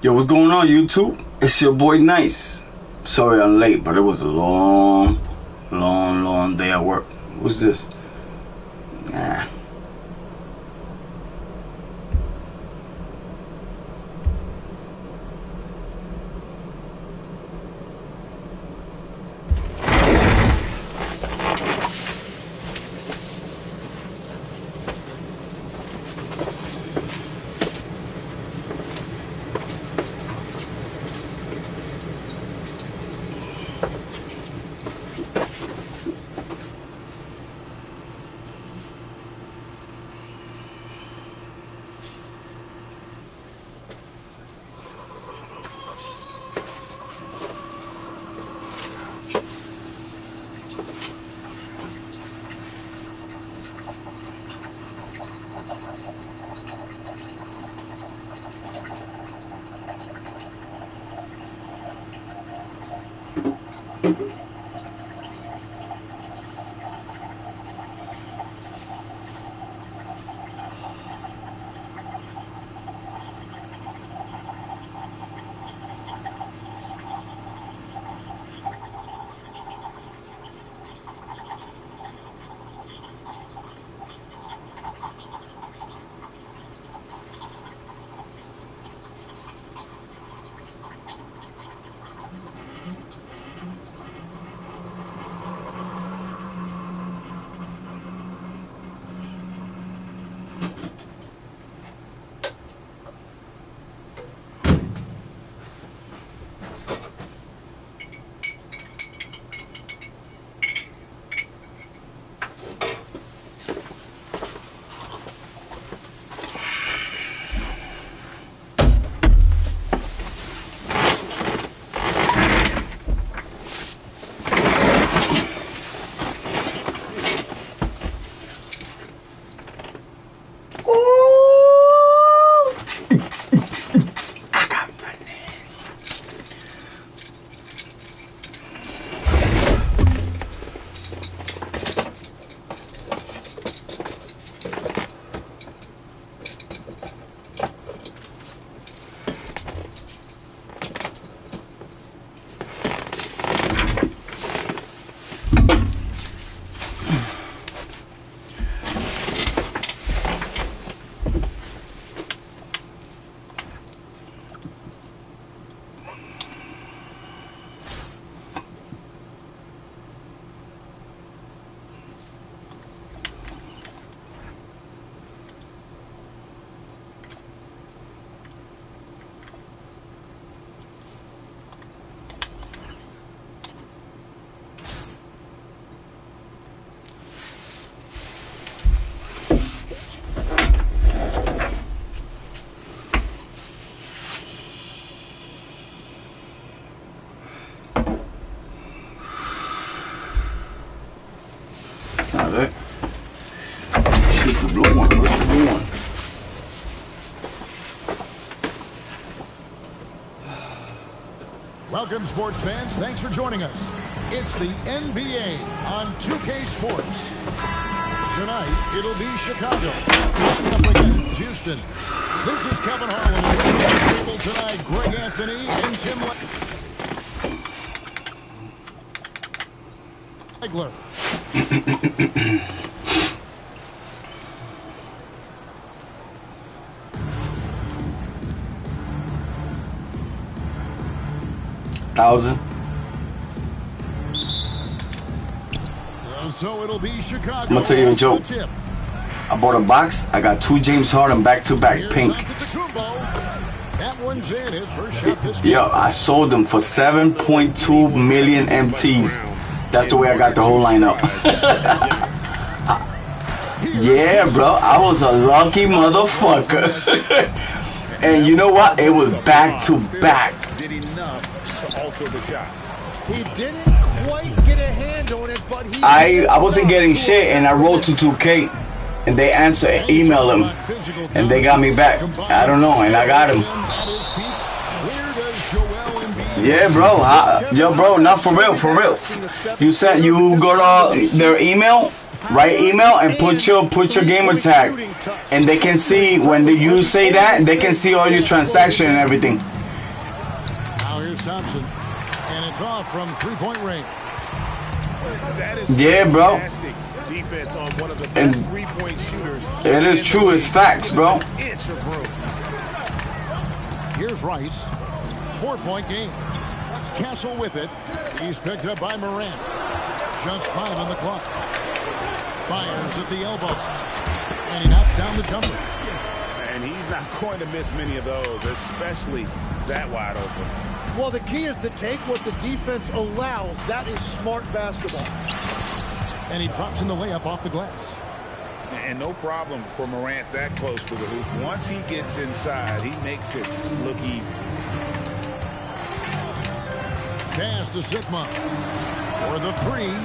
Yo, what's going on, YouTube? It's your boy Nice. Sorry I'm late, but it was a long day at work. What's this? Nah. I got money. Not it. Shoot the blue one. Where's the blue one? Welcome, sports fans. Thanks for joining us. It's the NBA on 2K Sports. Tonight, it'll be Chicago up against Houston. This is Kevin Harlan. At the table tonight, Greg Anthony and Tim Legler. 1,000. So it'll be Chicago. I'm gonna tell you a joke. I bought a box. I got 2 James Harden back-to-back pink. That one's in his first shot this game. Yo, I sold them for 7.2 million MTs. That's the way I got the whole lineup. Yeah, bro, I was a lucky motherfucker. And you know what? It was back-to-back. Did enough to alter the shot. He didn't quite get a hand on it, but he I wasn't getting shit, and I wrote to 2K, and they answered, email them, and they got me back. I don't know, and I got him. Yeah, bro. Yo, bro, not for real, for real. You said you go to their email, write email, and put your gamer tag, and they can see when you say that. They can see all your transaction and everything. Here's Thompson. And it's off from three-point range. That is Yeah, bro. fantastic defense on one of the best three-point shooters. It is true. It's facts, bro. Inch of room. Here's Rice. 4-point game. Castle with it. He's picked up by Morant. Just 5 on the clock. Fires at the elbow. And he knocks down the jumper. And he's not going to miss many of those, especially that wide open. Well, the key is to take what the defense allows. That is smart basketball. And he drops in the layup off the glass. And no problem for Morant that close to the hoop. Once he gets inside, he makes it look easy. Pass to Sigma. For the three.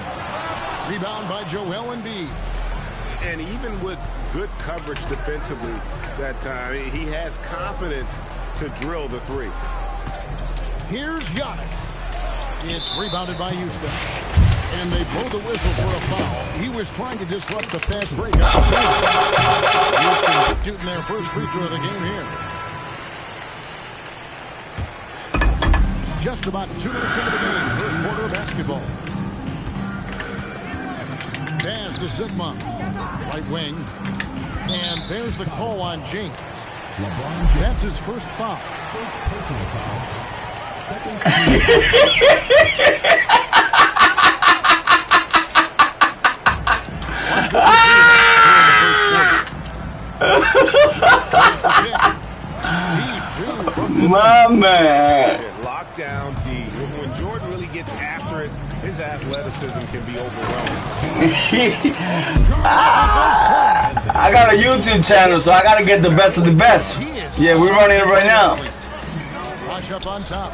Rebound by Joel Embiid. And even with good coverage defensively that time, he has confidence to drill the three. Here's Giannis. It's rebounded by Houston. And they blow the whistle for a foul. He was trying to disrupt the fast break. Houston shooting their first free throw of the game here. Just about 2 minutes into the game. First quarter of basketball. Pass to Sigma. Right wing. And there's the call on James. That's his first foul. First personal fouls. Second. My man. Lockdown D. When Jordan really gets after it, his athleticism can be overwhelming. I got a YouTube channel, so I gotta get the best of the best. Yeah, we're running it right now. Rush up on top.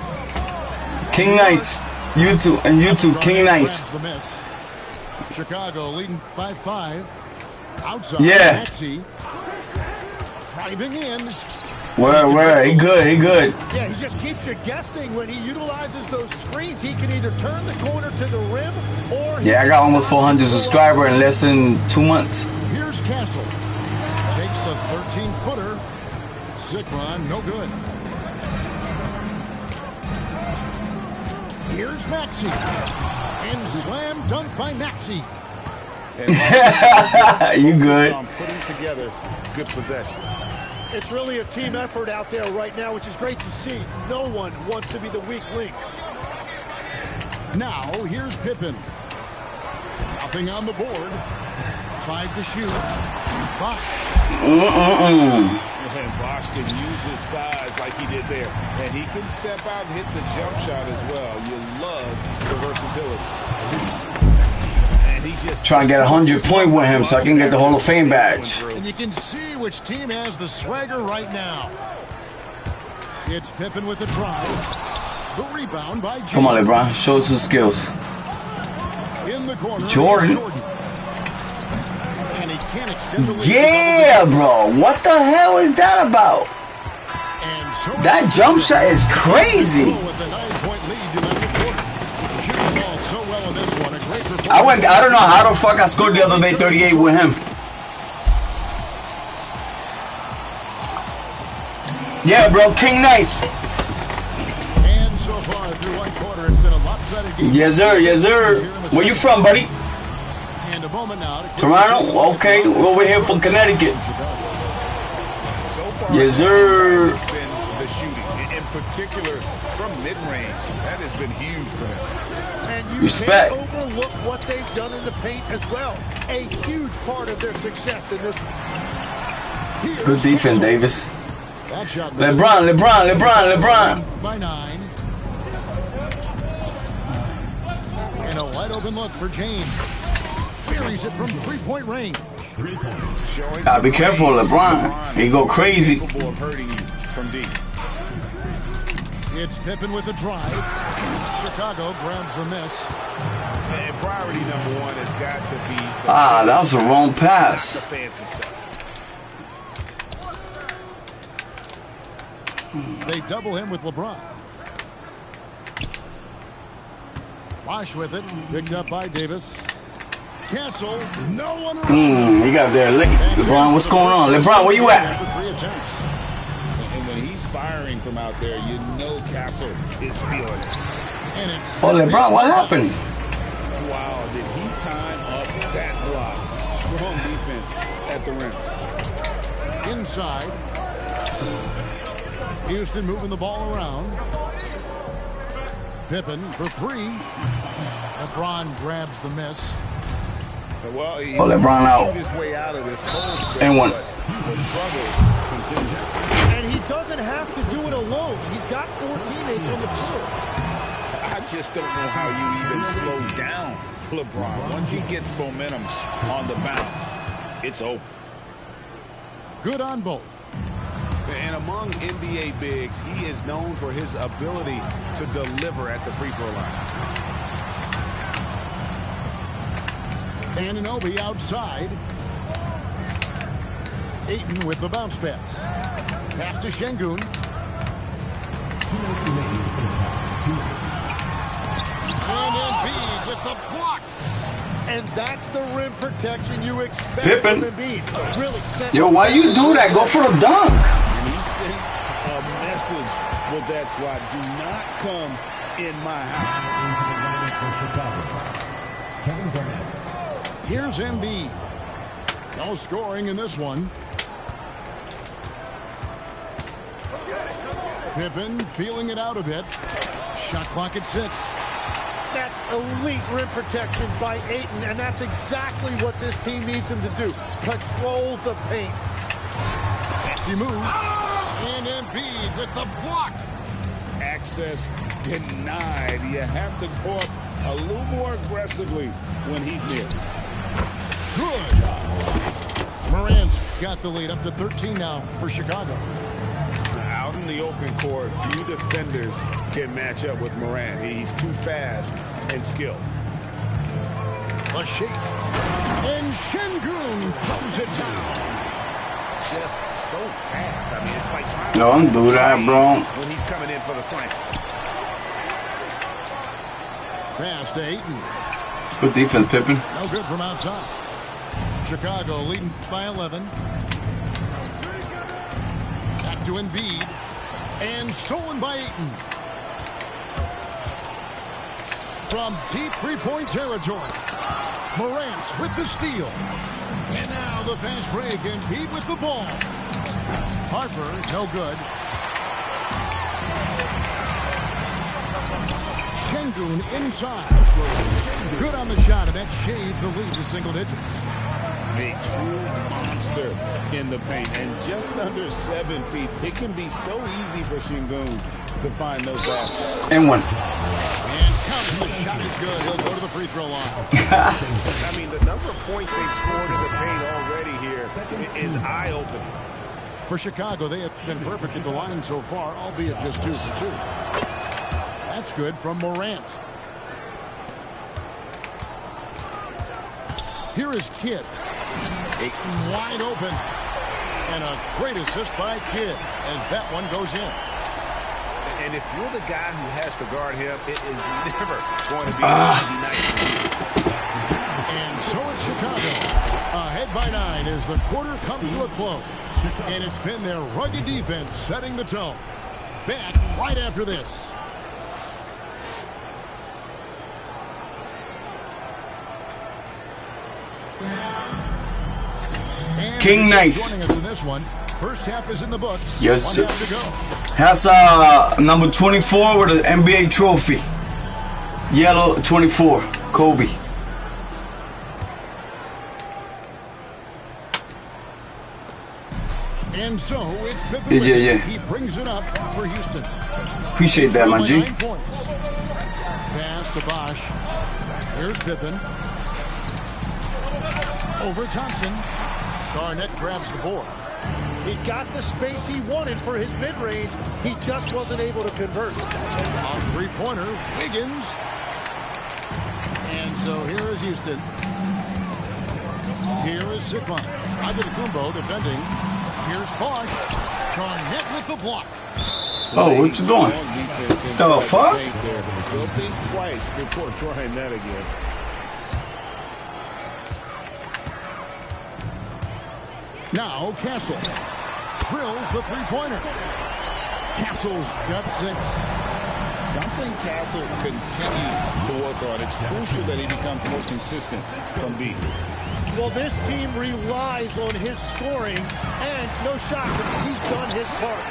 King Nice. YouTube, King Nice. Chicago leading by 5. Outside. Yeah. Maxey. Driving in. Where? He good. Yeah, he just keeps you guessing. When he utilizes those screens, he can either turn the corner to the rim or... Yeah, I got almost 400 subscribers in less than 2 months. Here's Castle. Takes the 13-footer. Sigma, no good. Here's Maxey. And slam dunk by Maxey. You good. Putting together good possession. It's really a team effort out there right now, which is great to see. No one wants to be the weak link. Now, here's Pippen. Nothing on the board. 5 to shoot. Bosh. And Bosh can use his size like he did there. And he can step out and hit the jump shot as well. You love the versatility. And he just Trying to get 100 point with him so I can get the Hall of Fame badge. And you can see which team has the swagger right now. It's Pippen with the drive. The rebound by James. Come on, LeBron. Show us some skills. In the corner. Jordan. And he can't extend the lead. Yeah, bro. What the hell is that about? And so That jump shot is crazy. with the 9-point lead in the quarter. Shooting the ball so well in this one. A great performance. I don't know how the fuck I scored the other day 38 with him. Yeah, bro, King Nice. And so far through one quarter, it's been a lopsided game. Yes, sir. Where you from, buddy? And a moment now. Toronto? Okay, we're over here from Connecticut. so far, Yes, sir. it's been the shooting, in particular from mid-range. That has been huge for them. And you Respect. can't overlook what they've done in the paint as well. A huge part of their success in this. Good defense, Davis. That shot LeBron. by 9. And a wide open look for James. Buries it from 3-point range. 3 points. Showing Gotta be some careful, range. LeBron. He go crazy. Capable of hurting you from deep. It's Pippen with the drive. Chicago grabs the miss. And priority number 1 has got to be That was the wrong the pass. fancy stuff. They double him with LeBron. Bosh with it. Picked up by Davis. Castle. No one around. He got there late. LeBron, what's going on? LeBron, where you at? After 3 attempts. And when he's firing from out there. You know Castle is feeling it. And it's Oh, LeBron, what happened? Wow, did he time up that block? Strong defense at the rim. inside. Houston moving the ball around. Pippen for three. LeBron grabs the miss. Well, he LeBron out. his way out of this whole stretch, And one. but the struggles continue. And he doesn't have to do it alone. He's got 4 teammates on the floor. I just don't know how you even slow down LeBron. Once he gets momentum on the bounce, it's over. Good on both. And among NBA bigs, he is known for his ability to deliver at the free throw line. Anunoby outside. Ayton with the bounce pass. Pass to Şengün. And Embiid with the block. And that's the rim protection you expect Pippen. from Embiid. Really set. Yo, why you do that? Go for the dunk. And he sends a message with that swat. Do not come in my house. Kevin Garnett. Here's Embiid. No scoring in this one. Pippen feeling it out a bit. Shot clock at 6. That's elite rim protection by Ayton, and that's exactly what this team needs him to do. Control the paint. Nasty move. And Embiid with the block. Access denied. You have to go up a little more aggressively when he's near. Good. Morant's got the lead up to 13 now for Chicago. Out in the open court, few defenders can match up with Morant. He's too fast and skilled. A shake. And Şengün throws it down. Just so fast. I mean, it's like trying to Don't do that, bro. when he's coming in for the slam. Pass to Ayton. Good defense, Pippen. No good from outside. Chicago leading by 11. Back to Embiid. And stolen by Ayton. From deep three-point territory. Morant with the steal. And now the fast break. Embiid with the ball. Harper, no good. Şengün inside. Good on the shot, and that shaves the lead to single digits. A true monster in the paint, and just under 7 feet. It can be so easy for Şengün to find those baskets. And one. And counting the shot is good. He'll go to the free throw line. I mean, the number of points they've scored in the paint already here is eye-opening. For Chicago, they have been perfect at the line so far, albeit just 2 for 2. That's good from Morant. Here is Kidd. Ayton wide open. And a great assist by Kidd as that one goes in. And if you're the guy who has to guard him, it is never going to be an easy night for you. And so it's Chicago. Ahead by 9 as the quarter comes to a close. And it's been their rugged defense setting the tone. Back right after this. And King Nice. joining us in this one. First half is in the books. Yes, One sir. half to go. Has number 24 with an NBA trophy. Yellow 24, Kobe. And so it's Pippen. Yeah. He brings it up for Houston. Appreciate that, my By G. 9 points. Pass to Bosh. Here's Pippen. Over Thompson. Garnett grabs the board. He got the space he wanted for his mid-range. He just wasn't able to convert. On three-pointer, Wiggins. And so here is Houston. Here is Sigma. Antetokounmpo defending. Here's Bosh. Garnett with the block. Oh, what you doing? The fuck? They'll think twice before trying that again. Now Castle drills the three-pointer. Castle's got 6. Something Castle continues to work on. It's crucial that he becomes more consistent from deep. Well, this team relies on his scoring, and no shocker, he's done his part.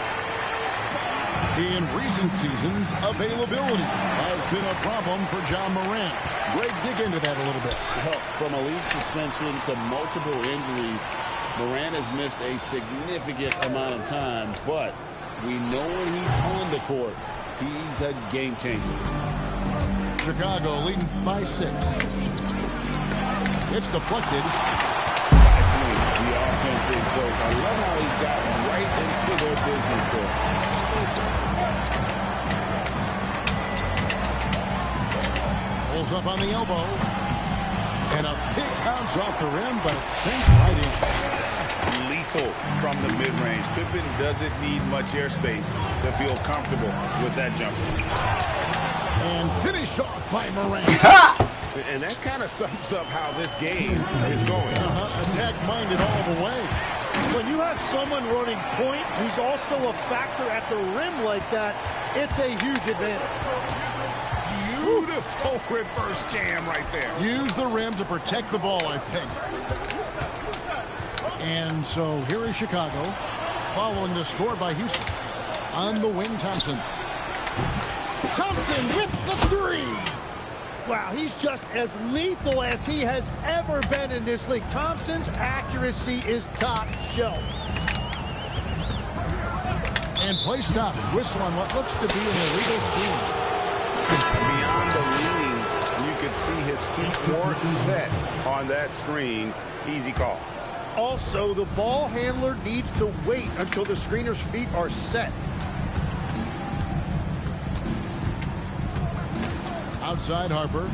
In recent seasons, availability has been a problem for John Morant. Greg, dig into that a little bit. Well, from a league suspension to multiple injuries, Morant has missed a significant amount of time, but we know when he's on the court, he's a game changer. Chicago leading by 6. It's deflected. Stifling the offense in close. I love how he got right into their business there. Pulls up on the elbow. And a big bounce off the rim, but it sinks right in. Lethal from the mid-range. Pippen doesn't need much airspace to feel comfortable with that jumper. And finished off by Morant. And that kind of sums up how this game is going. Attack-minded all the way. When you have someone running point who's also a factor at the rim like that, it's a huge advantage. Beautiful reverse jam right there. Use the rim to protect the ball, I think. And so here is Chicago, following the score by Houston. On the wing, Thompson. Thompson with the 3. Wow, he's just as lethal as he has ever been in this league. Thompson's accuracy is top shelf. And play stops. Whistle on what looks to be an illegal screen. Beyond the leaning, you could see his feet were set on that screen. Easy call. Also, the ball handler needs to wait until the screener's feet are set. Outside Harper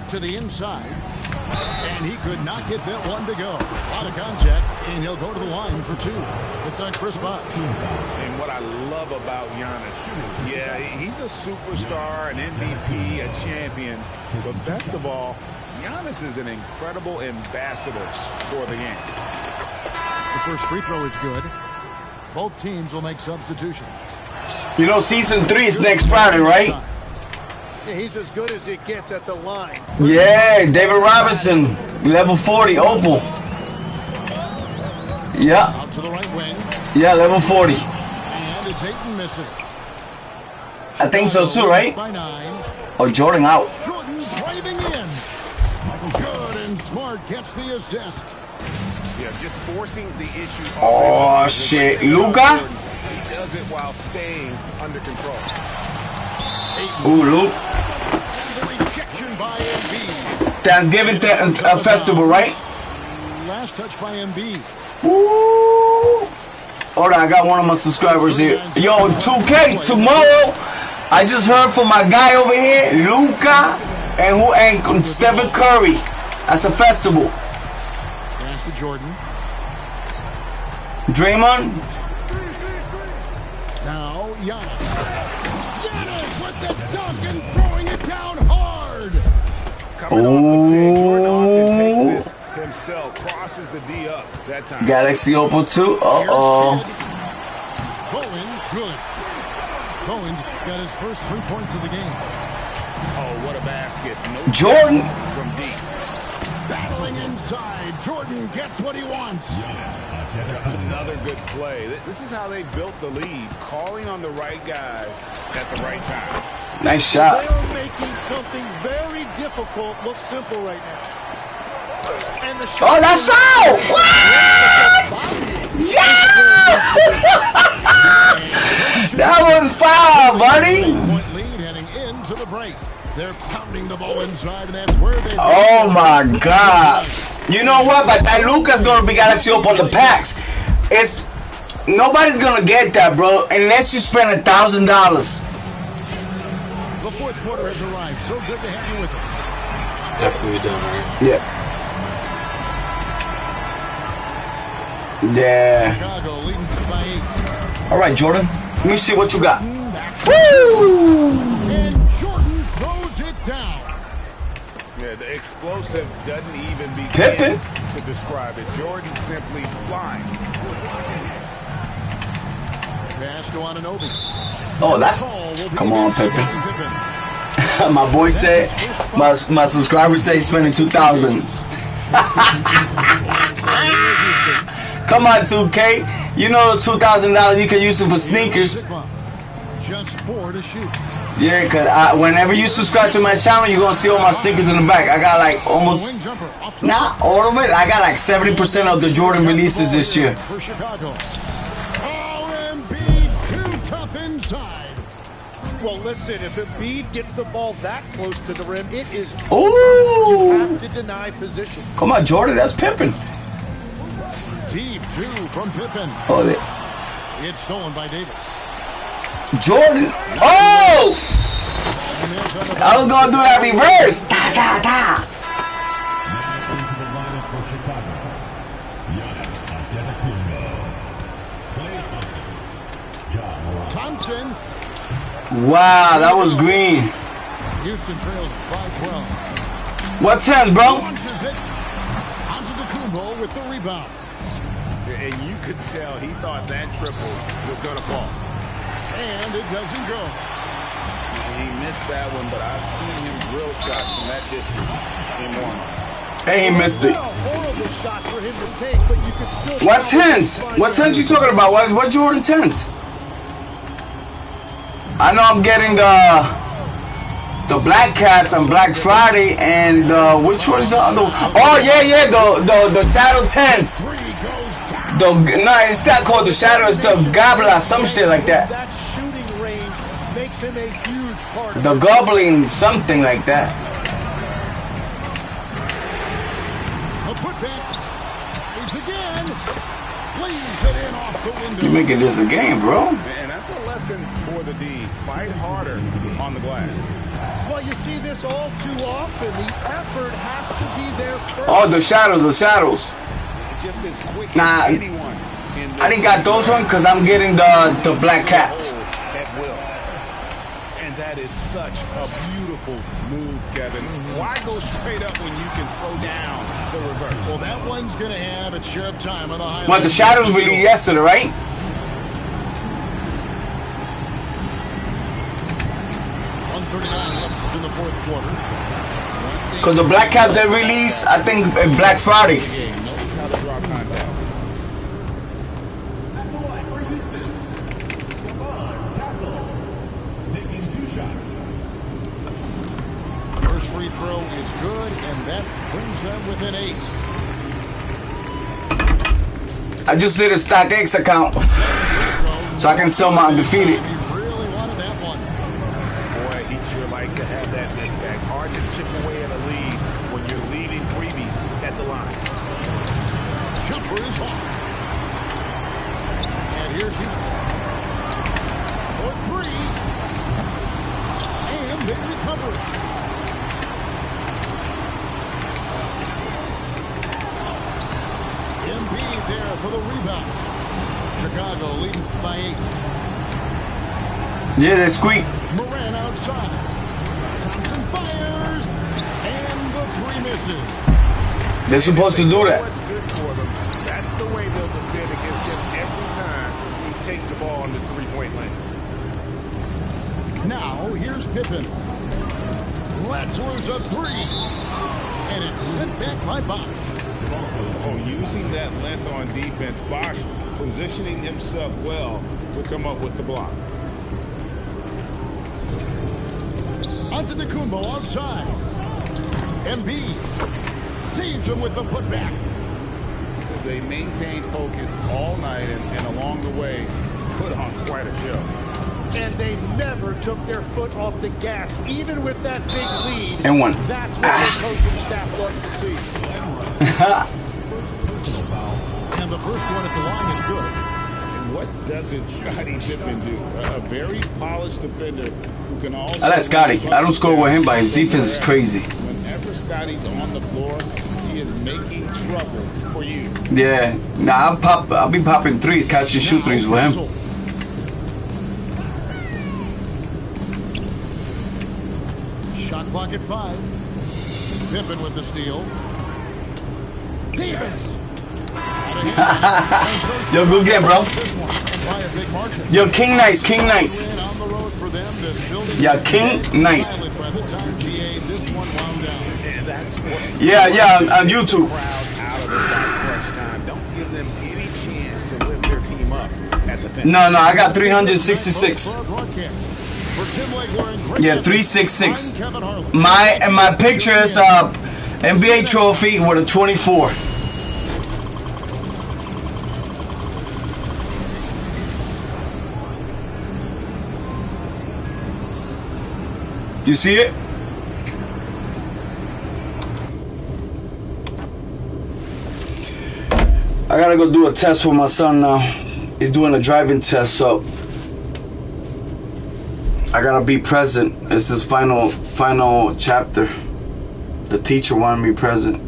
to the inside, and he could not get that one to go. Out of contact, and he'll go to the line for 2. It's on Chris Bosh. And what I love about Giannis, yeah, he's a superstar, an MVP, a champion, but best of all, Giannis is an incredible ambassador for the game. The first free throw is good. Both teams will make substitutions. You know, season 3 is next Friday, right? Yeah, he's as good as it gets at the line. Yeah, David Robinson, level 40, Opal. Yeah. Out to the right wing. Yeah, level 40. And it's Ayton missing. I think so too, right? By 9. Oh, Jordan out. Jordan driving in. Good and Smart gets the assist. Yeah, just forcing the issue. Oh, shit. Luka? He does it while staying under control. Ooh, Luke. The rejection by Embiid. Thanksgiving festival, right? Last touch by Embiid. Woo! Hold on, I got one of my subscribers here. Yo, 2K tomorrow. I just heard from my guy over here, Luka, and Stephen Curry. That's a festival. Pass to Jordan. Draymond. Now Giannis. Giannis with the dunk and throwing it down hard. Coming off the pick, Jordan often takes this himself, crosses the D up that time. Galaxy Opal 2. Uh-oh. Bowen, good. Bowen's got his first 3 points of the game. Oh, what a basket. No Jordan. From deep. Battling inside. Jordan gets what he wants. Another good play. This is how they built the lead, calling on the right guys at the right time. Nice shot. They are making something very difficult look simple right now. And the shot. Oh, that's foul! What? Yeah! That was foul, buddy. Point lead heading into the break. They're pounding the ball inside, and that's where they. Oh my God! You know what? But that Luka's gonna be Galaxy up on the packs. It's nobody's gonna get that, bro, unless you spend $1,000. The fourth quarter has arrived. So good to have you with us. Definitely done, right? Yeah. Yeah. Chicago leading by 8. All right, Jordan. Let me see what you got. Woo! And Jordan throws it down. Yeah, the explosive doesn't even begin Pippen to describe it. Jordan simply flying. Pass to Anunoby. Oh, that's... Come on, Pippen. My boy said, my subscriber said he's spending $2,000. Come on, 2K. You know $2,000 you can use it for sneakers. Just 4 to shoot. Yeah, cause whenever you subscribe to my channel, you're gonna see all my stickers in the back. I got like almost, not all of it. I got like 70% of the Jordan releases this year. For Chicago. Embiid too tough inside. Well, listen, if Embiid gets the ball that close to the rim, it is Ooh. you have to deny position. Come on, Jordan, that's Pippen. Deep 2 from Pippen. Oh, It's stolen by Davis. Jordan. Oh! I was gonna do that reverse. Da, da, da. Thompson. Wow, that was green. Houston trails by 12. What 10, bro? Launches it. Antetokounmpo with the rebound. And you could tell he thought that triple was going to fall. And it doesn't go. He missed that one, but I've seen him drill shots from that distance in warm-up. Hey, he missed it. Horrible shot for him to take, but you could still. What 10s? What 10s you talking about? What Jordan 10s? I know I'm getting the Black Cats on Black Friday, and which was the other one? Oh yeah, the Shadow 10s. No, it's not called the Shadow. It's the Gabla, some shit like that. That shooting range makes him a huge part of The Goblin, something like that. A putback. He's again. Plays it in off the window. You're making this a game, bro. And that's a lesson for the D. Fight harder on the glass. Well, you see this all too often. The effort has to be there first. Oh, the Shadows. Just as quick Nah, as anyone. I didn't got those one because I'm getting the Black Cats. At will. And that is such a beautiful move, Kevin. Why go straight up when you can throw down the reverse? Well, that one's going to have its share of time on the highlight. What, the Shadows released yesterday, right? Left in the fourth quarter. Because the Black Cats they released, I think, Black Friday. Knows how to draw contact. First free throw is good, and that brings them within 8. I just did a StockX account so I can sell my undefeated. He really wanted that one. Boy, he'd sure like to have that misback. Hard to chip away at a lead when you're leaving freebies at the line. Jumper is off. And here's Houston. For 3. And they recover. Embiid there for the rebound. Chicago leading by 8. Yeah, they squeak. Moran outside. Thompson fires. And the 3 misses. They're supposed to do that. What's good for them, that's the way they'll defend against him every time he takes the ball on the three-point line. Now, here's Pippen. Let's lose a 3. And it's sent back by Bosch. Oh, using that length on defense, Bosch positioning himself well to come up with the block. Antetokounmpo outside. Embiid saves him with the putback. They maintained focus all night and along the way put on quite a show. And they never took their foot off the gas, even with that big lead. And one. That's what their coaching staff loves to see. And the first one at the line is good. And what doesn't Scottie Pippen do? A very polished defender who can also... I like Scottie. I don't score with him, but his defense is crazy. Whenever Scottie's on the floor, he is making trouble for you. Yeah. Nah, I'll be popping threes, catch and shoot threes with him. Shot clock at 5. Pippen with the steal. Davis. Yo, good game, bro. This one by a big margin. Yo, King Nice. On the road Gymnast building Yeah, King, nice. by the time this one wound down. And that's what Yeah, on YouTube. crowd out of it by crunch time. Don't give them any chance to lift their team up at the finish. No, I got 366. For our broadcast. For Tim Legler and Greg Yeah, Evans, 366. I'm Kevin Harlan. My picture is NBA trophy with a 24. You see it? I gotta go do a test with my son now. He's doing a driving test, so I gotta be present. It's his final chapter. The teacher wanted me present.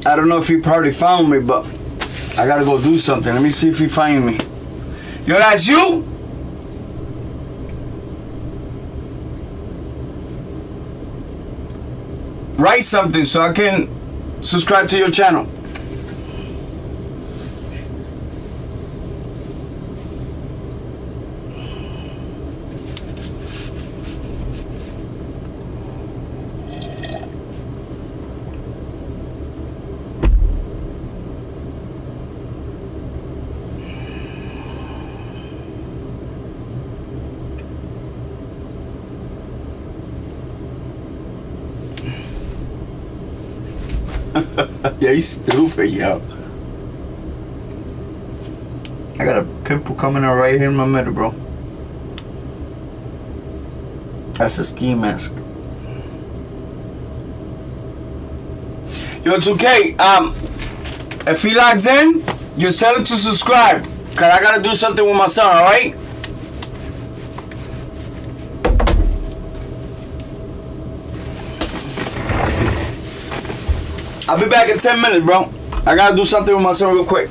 I don't know if he probably found me, but I gotta go do something. Let me see if he find me. Yo, that's you? Write something so I can subscribe to your channel. Yeah, you stupid, yo. I got a pimple coming out right here in my middle, bro. That's a ski mask. Yo, 2K, if he logs in, just tell him to subscribe. Cause I gotta do something with my son, alright? I'll be back in 10 minutes, bro. I gotta do something with my son real quick.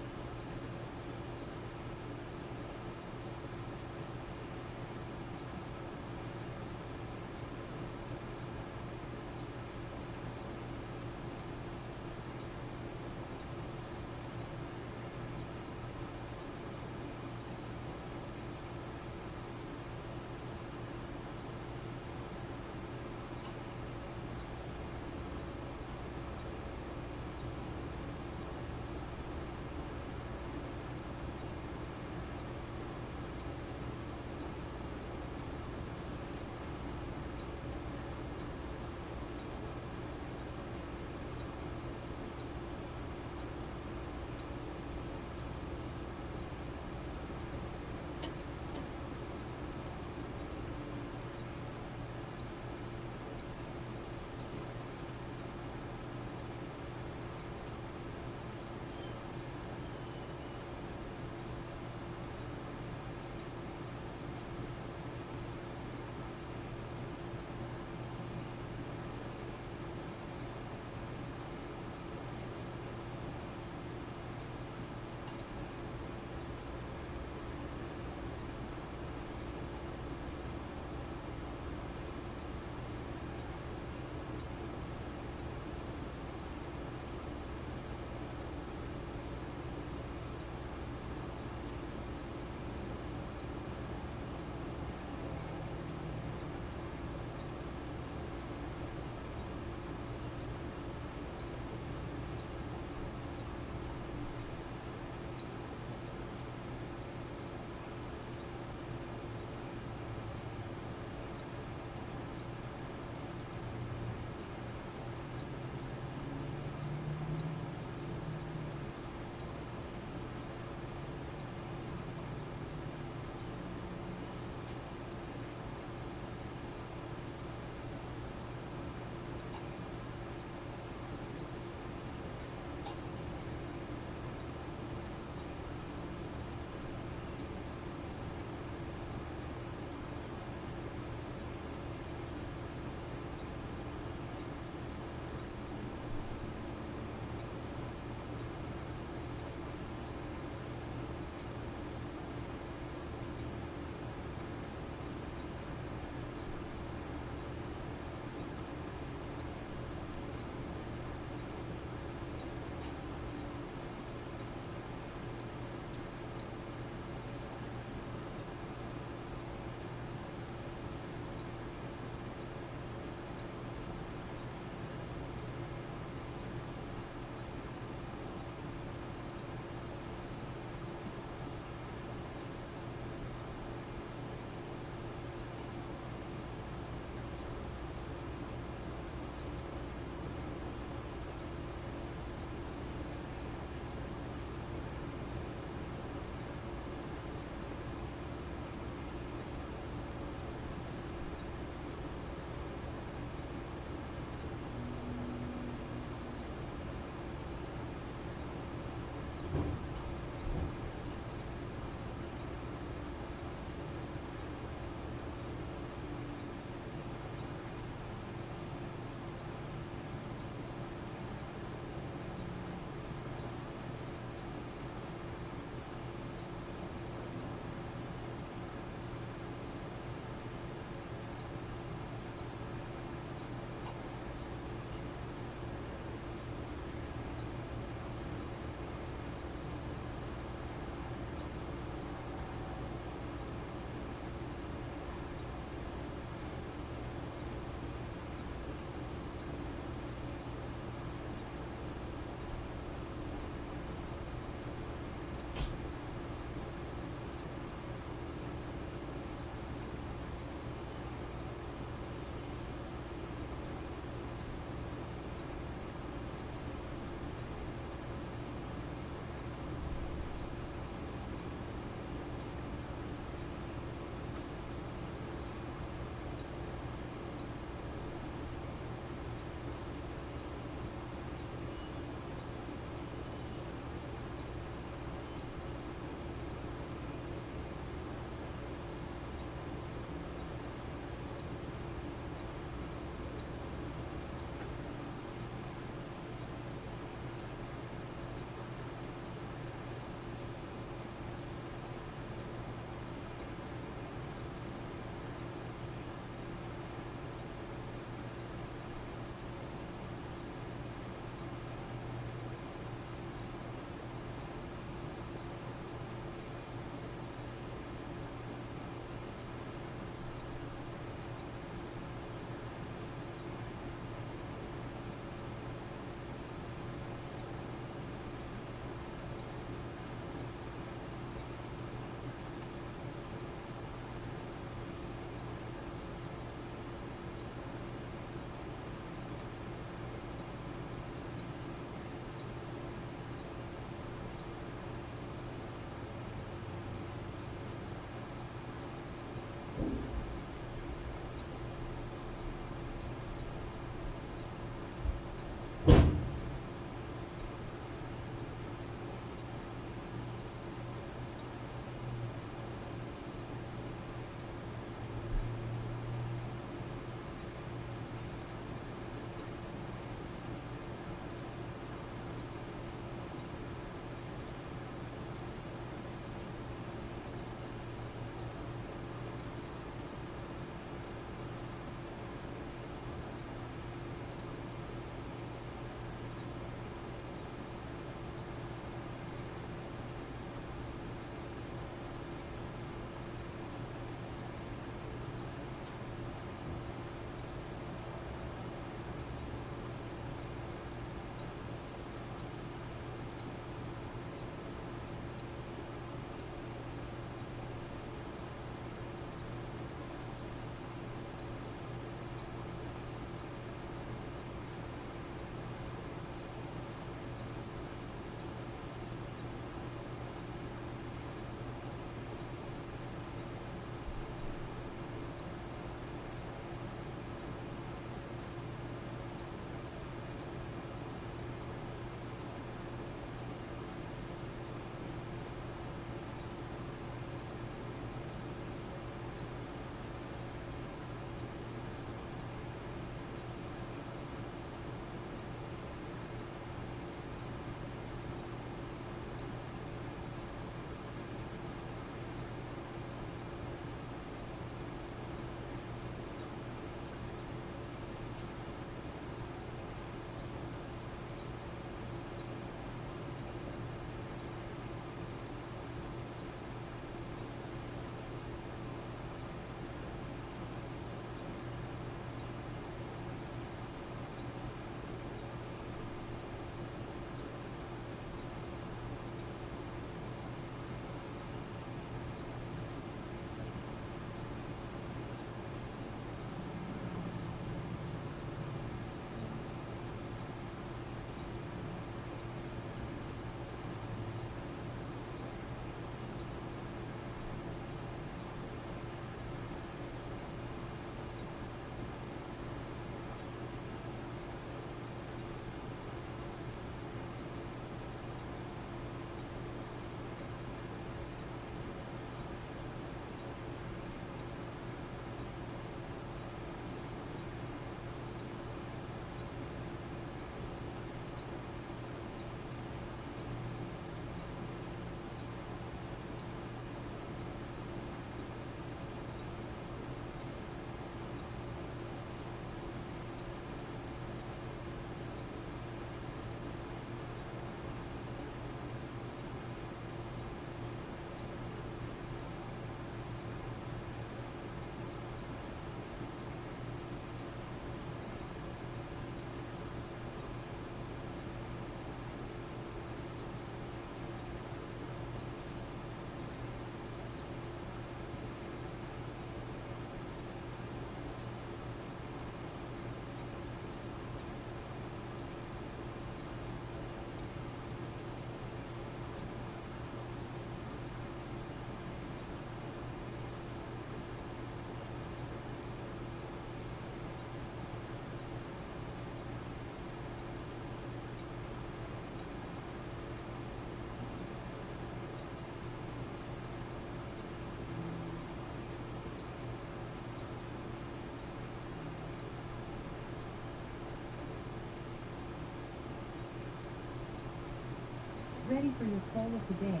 ready for your poll of the day.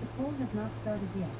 The poll has not started yet.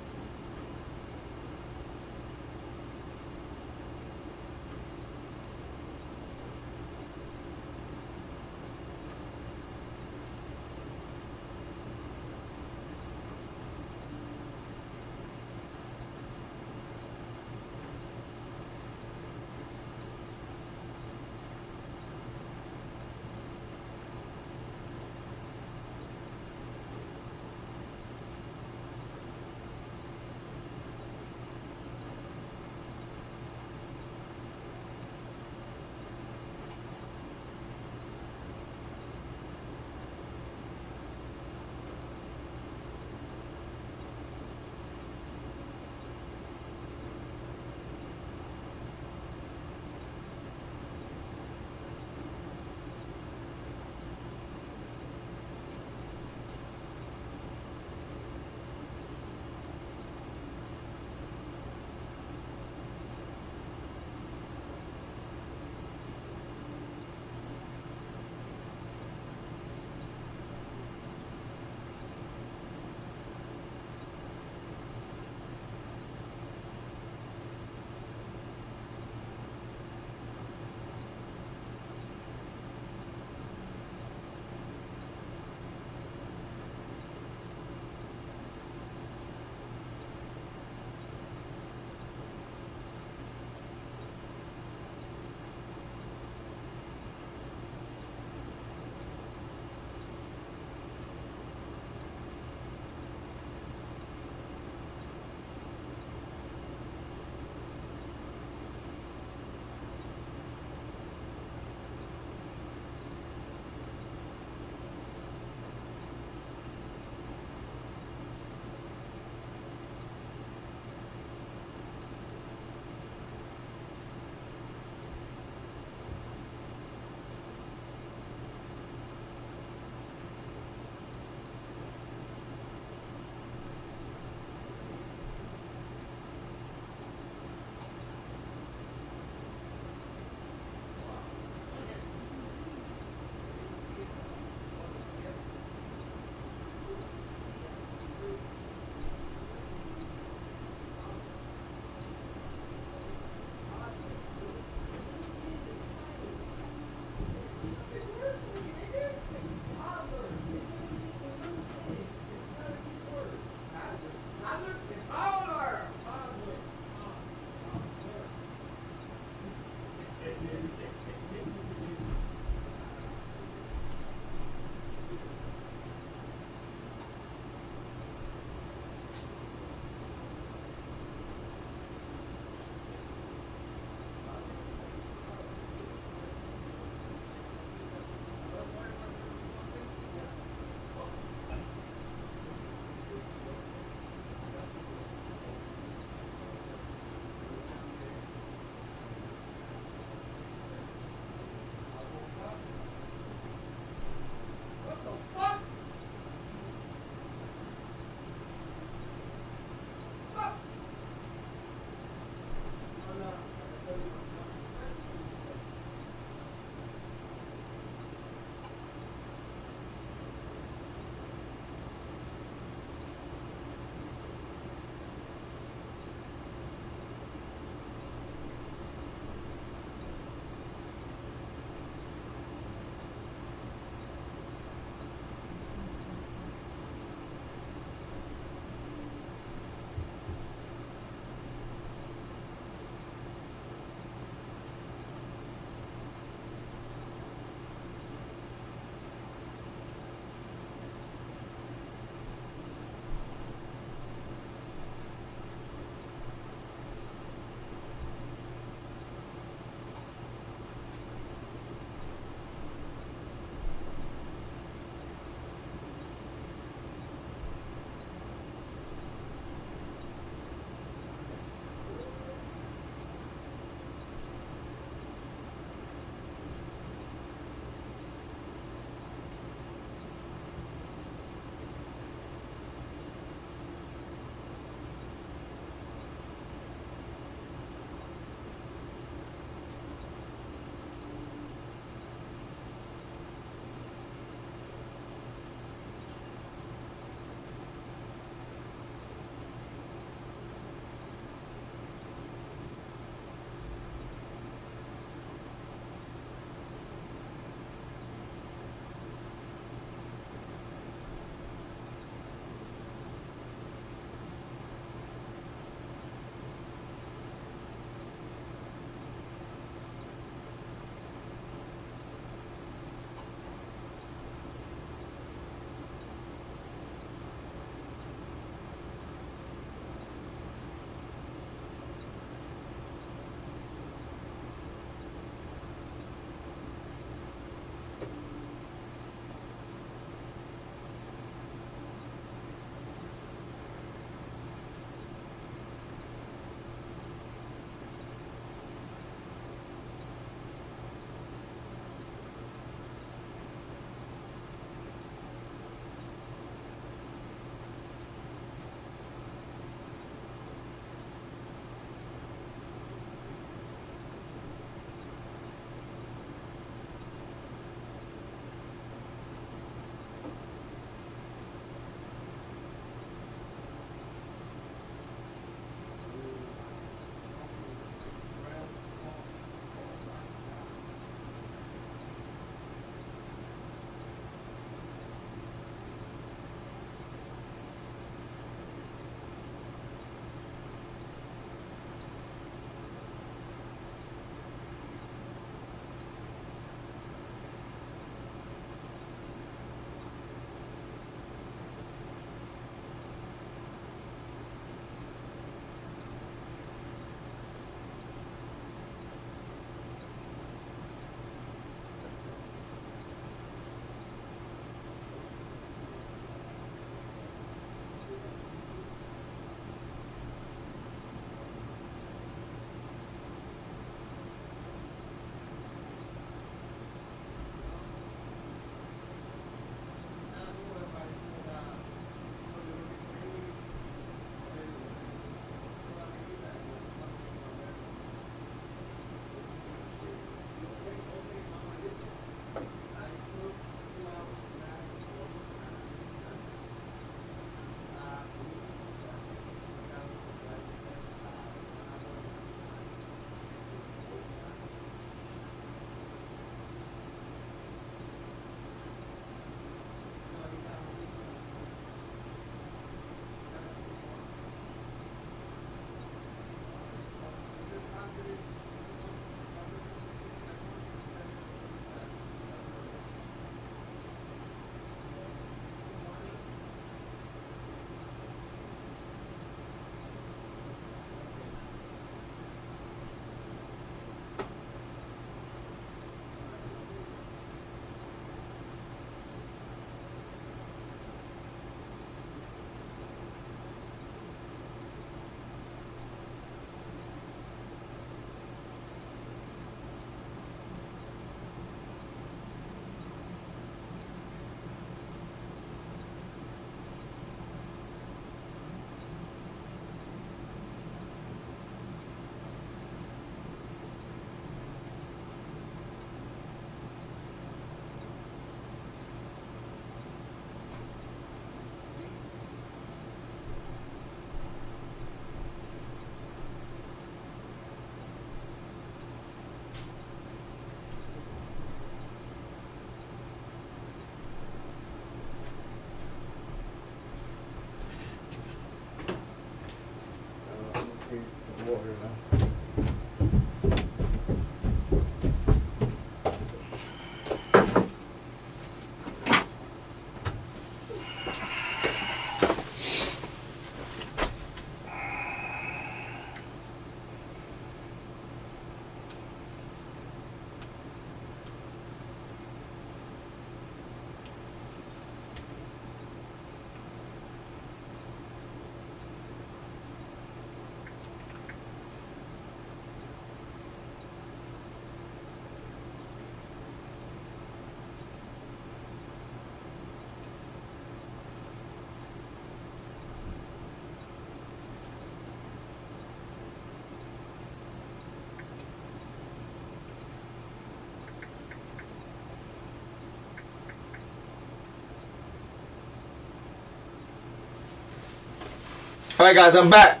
Alright guys, I'm back.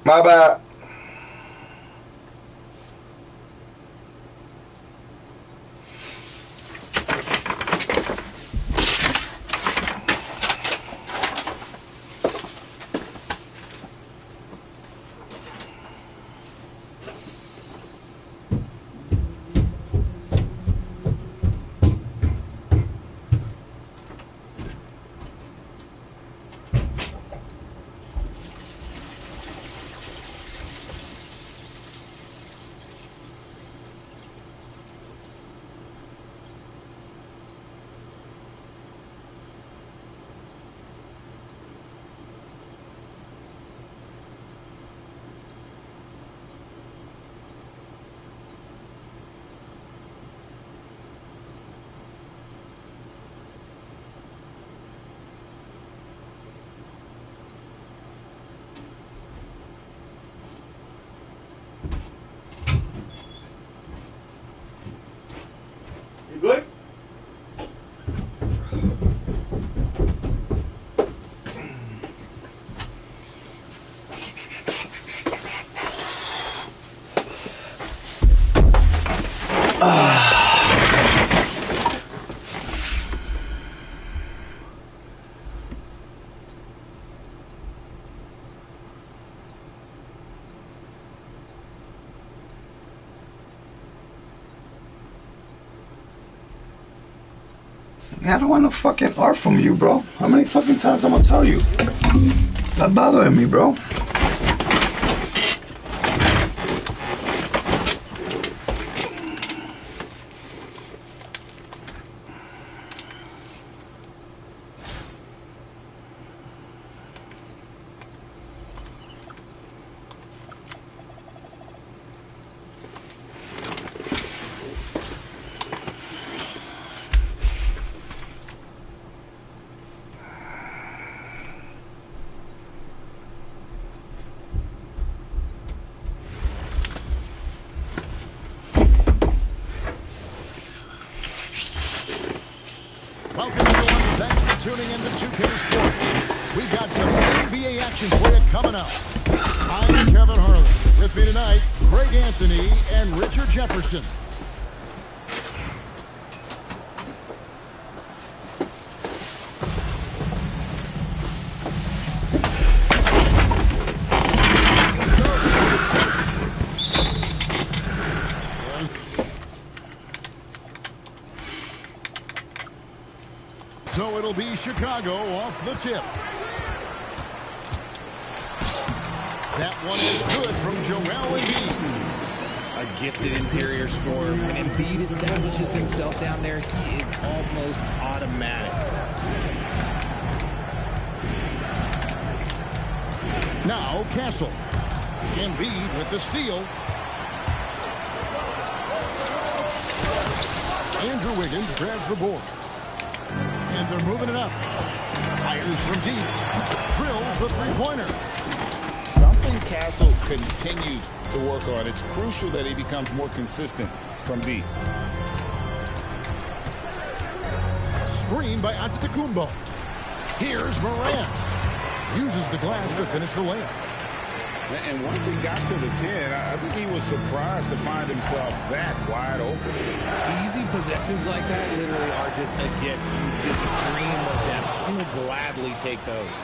My bad. You good? I don't want no fucking art from you, bro. How many fucking times I'm gonna tell you? Stop bothering me, bro. Welcome, everyone. Thanks for tuning in to 2K Sports. We got some NBA action for you coming up. I'm Kevin Harlan. With me tonight, Greg Anthony and Richard Jefferson. So it'll be Chicago off the tip. That one is good from Joel Embiid. A gifted interior scorer. When Embiid establishes himself down there, he is almost automatic. Now Castle. Embiid with the steal. Andrew Wiggins grabs the board. And they're moving it up. Fires from deep. Drills the three-pointer. Something Castle continues to work on. It's crucial that he becomes more consistent from deep. Screen by Antetokounmpo. Here's Morant. Uses the glass to finish the layup. And once he got to the 10, I think he was surprised to find himself that wide open. Easy possessions like that literally are just a gift. You just dream of them. He'll gladly take those.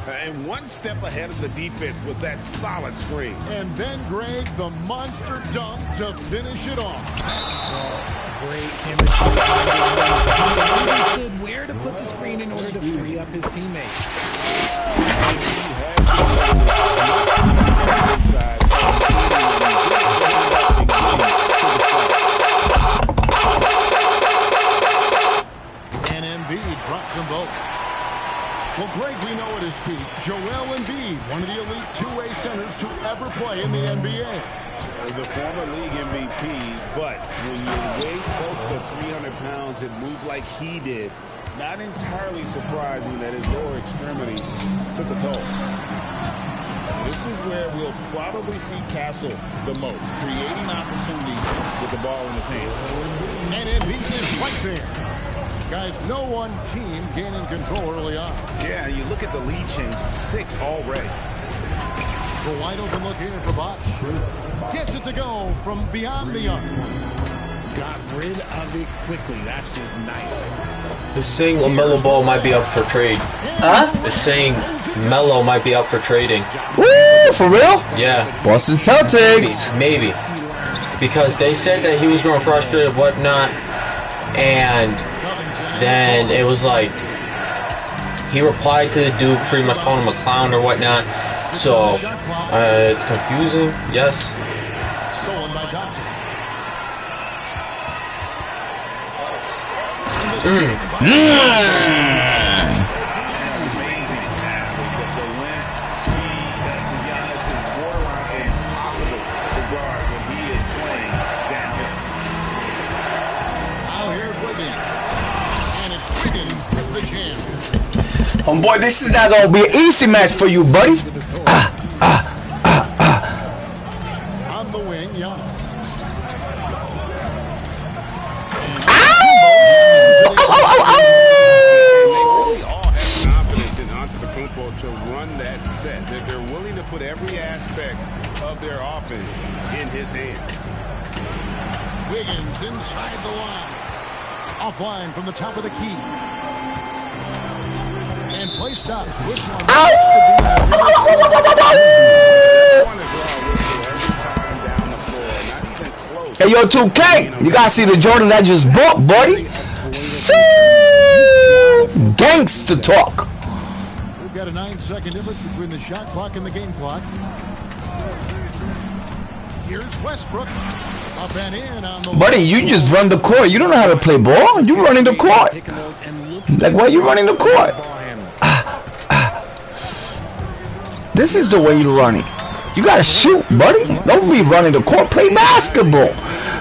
And one step ahead of the defense with that solid screen. And then, Greg, the monster dunk to finish it off. Great chemistry. He understood where to put the screen in order to free up his teammates. And Embiid drops them both. Well, Greg, we know at his peak, Joel Embiid, one of the elite two-way centers to ever play in the NBA. The former league MVP, but when you weigh close to 300 pounds and move like he did, not entirely surprising that his lower extremities took a toll. This is where we'll probably see Castle the most, creating opportunities with the ball in his hand. And Embiid is right there. Guys, no one team gaining control early on. Yeah, you look at the lead change, 6 already. The wide open look here for Bosh. Gets it to go from beyond the arc. Got rid of it quickly. That's just nice. They're saying LaMelo Ball might be up for trade. Huh? They're saying Melo might be up for trading. Woo, for real? Yeah. Boston Celtics. Maybe. Because they said that he was growing frustrated and whatnot. And then it was like, he replied to the dude pretty much calling him a clown or whatnot. So, it's confusing, yes. Stolen by Johnson. Amazing athlete, but the length, speed, the Giannis is borderline impossible to guard when he is playing downhill. Now here's Wiggins. And it's Wiggins with the jam. Boy, this is not gonna be an easy match for you, buddy. On the wing, Giannis. And they really all have confidence in Antetokounmpo to run that set. That they're willing to put every aspect of their offense in his hands. Wiggins inside the line. Offline from the top of the key. And play stops. Whistle on Hey, yo, 2K, you gotta see the Jordan that just broke, buddy. So gangster talk. We've got a 9-second difference between the shot clock and the game clock. Here's Westbrook. Up and in on the Buddy, you just run the court. You don't know how to play ball. You running the court. Like, why you running the court? This is the way you run it. You gotta shoot, buddy. Don't be running the court. Play basketball.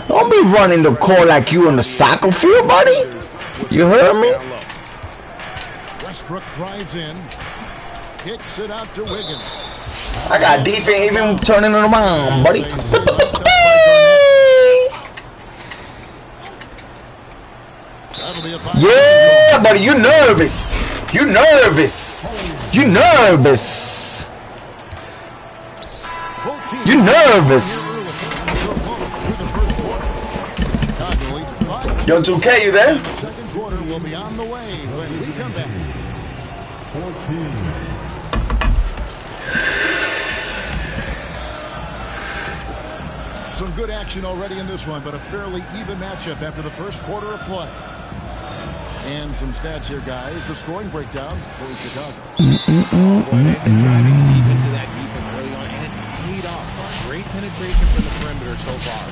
Don't be running the court like you in the soccer field, buddy. You heard me? Westbrook drives in. Kicks it out to Wiggins. I got defense even turning it around, buddy. Yeah, buddy, you nervous. You nervous. You nervous. You nervous. Yo, 2K, you there? Second quarter will be on the way when we come back. Some good action already in this one, but a fairly even matchup after the first quarter of play. And some stats here, guys. The scoring breakdown for Chicago. They've been driving deep into that defense early on, and it's paid off. Great penetration from the perimeter so far.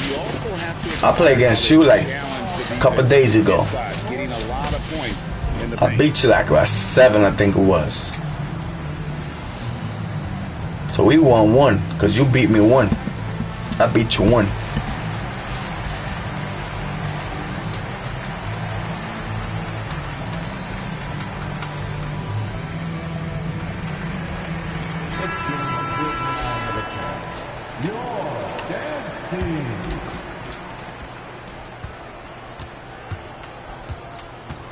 You also have to I played against you like a couple days ago. getting a lot of points in the I beat you like about 7, I think it was. So we won 1, because you beat me 1. I beat you 1.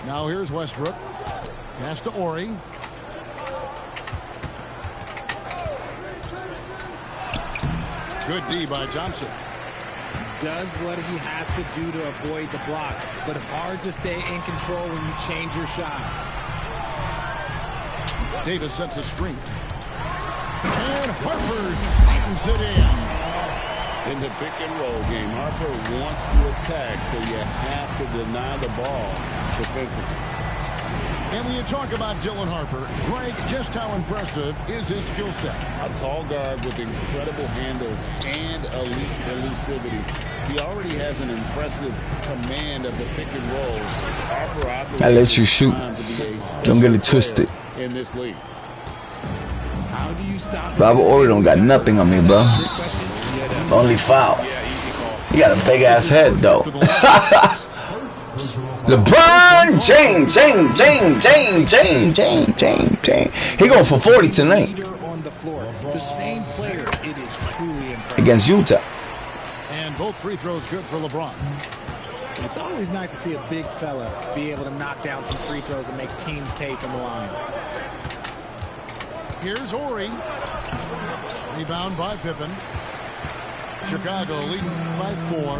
Now here's Westbrook. Pass to Ori. Good D by Johnson. Does what he has to do to avoid the block, but hard to stay in control when you change your shot. Davis sets a screen. And Harper slams it in. In the pick and roll game, Harper wants to attack, so you have to deny the ball defensively. And when you talk about Dylan Harper, Greg, just how impressive is his skill set? A tall guard with incredible handles and elite elusivity. He already has an impressive command of the pick and roll. Harper operates I let you shoot. Don't get it twisted. In this league. How do you stop? Robert Ory don't got nothing on me, bro. Only foul. He got a big ass head though. LeBron James. He going for 40 tonight On the floor, the same player. It is truly impressive. against Utah. And both free throws good for LeBron. It's always nice to see a big fella be able to knock down some free throws and make teams pay from the line. Here's Ori. Rebound by Pippen. Chicago leading by 4.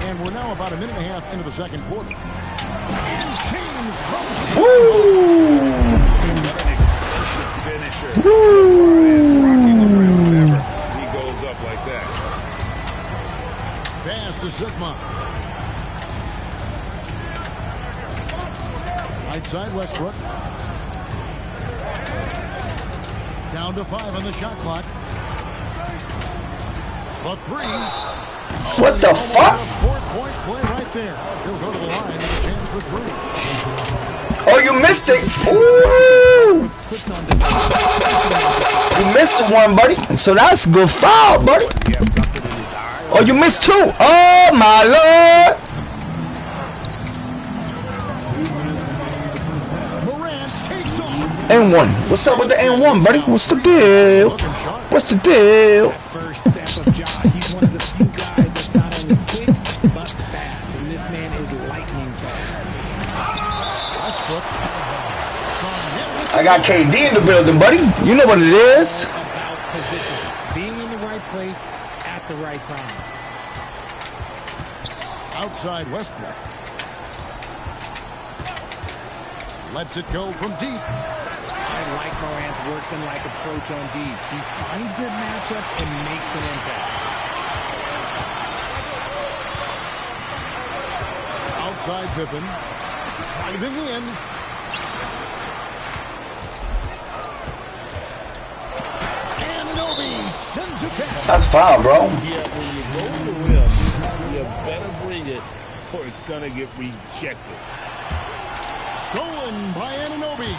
And we're now about a minute and a half into the second quarter. And James goes. Woo! Finisher. Woo! Rocking around whenever he goes up like that. Pass to Sigma. Right side Westbrook. Down to 5 on the shot clock. A 3. What the fuck? 4-point play right there. He'll go to the line with a chance for 3. Oh, you missed it. Ooh! You missed the one, buddy. So that's a good foul, buddy. Oh, you missed 2. Oh, my Lord. Morant takes off. And 1. What's up with the N1, buddy? What's the deal? Looking sharp. What's the deal? That first step of Ja, he's one of the few guys that's not only quick but fast, and this man is lightning fast. Westbrook. I got KD in the building, buddy. You know what it is. About position, being in the right place at the right time. Outside Westbrook. Lets it go from deep. I like Morant's workman-like approach on D. He finds good matchups and makes an impact. Outside Pippen. Diving in. Anunoby sends it back. That's foul, bro. Yeah, when you go to the rim, you better bring it or it's going to get rejected. Stolen by Anunoby.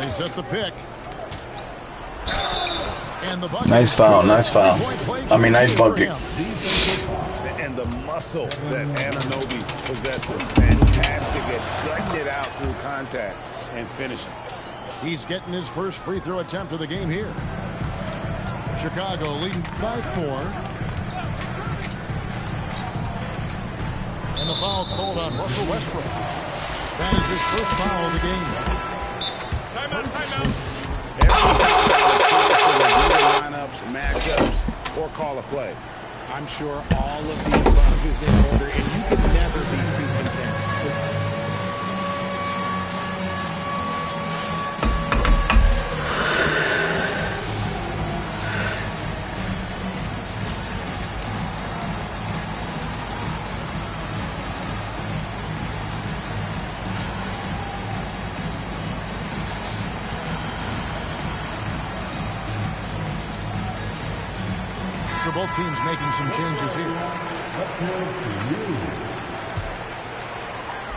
They set the pick. And the bucket. Nice foul, nice foul. I mean, nice bucket. And the muscle that Anunoby possesses. Fantastic at cutting it out through contact and finishing. He's getting his first free throw attempt of the game here. Chicago leading by 4. And the foul called on Russell Westbrook. That is his first foul of the game. Every lineups, matchups, or call a play. I'm sure all of the above is in order, and you can never be too content. So both teams making some changes here.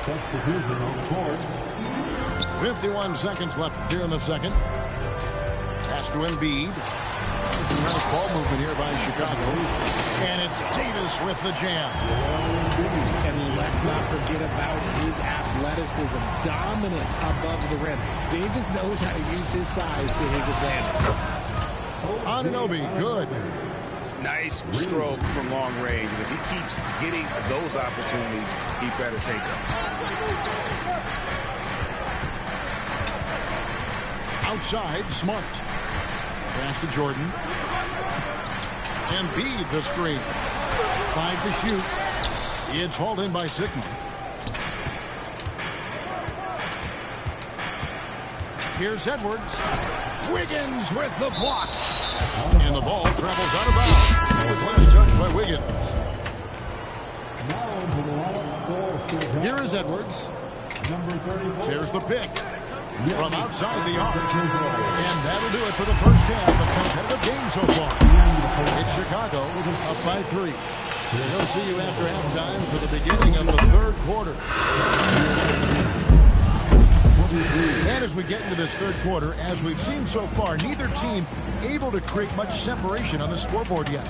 Substitution on court. 51 seconds left here in the second. Pass to Embiid. Some nice ball movement here by Chicago. And it's Davis with the jam. And let's not forget about his athleticism. Dominant above the rim. Davis knows how to use his size to his advantage. Anunoby, good. Nice stroke from long range. And if he keeps getting those opportunities, he better take them. Outside, Smart. Pass to Jordan. Embiid the screen. 5 to shoot. It's hauled in by Sigma. Here's Edwards. Wiggins with the block. And the ball travels out of bounds. It was last touched by Wiggins. Here is Edwards. Here's the pick. From outside the arc. And that'll do it for the first half. A competitive game so far. It's Chicago up by 3. We'll see you after halftime for the beginning of the third quarter. And as we get into this third quarter, as we've seen so far, neither team able to create much separation on the scoreboard yet.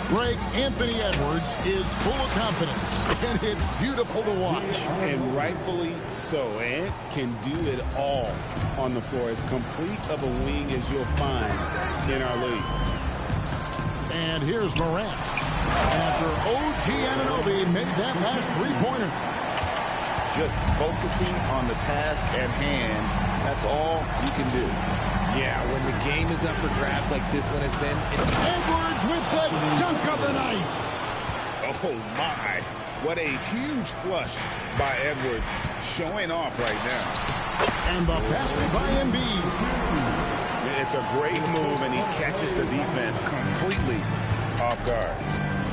Greg, Anthony Edwards is full of confidence, and it's beautiful to watch. And rightfully so. Ant can do it all on the floor. As complete of a wing as you'll find in our league. And here's Morant. After OG Anunoby made that last three-pointer. Just focusing on the task at hand, that's all you can do. Yeah, when the game is up for grabs like this one has been. Edwards with the dunk of the night. Oh, my. What a huge flush by Edwards, showing off right now. And the basket by Embiid. It's a great move, and he catches the defense completely off guard.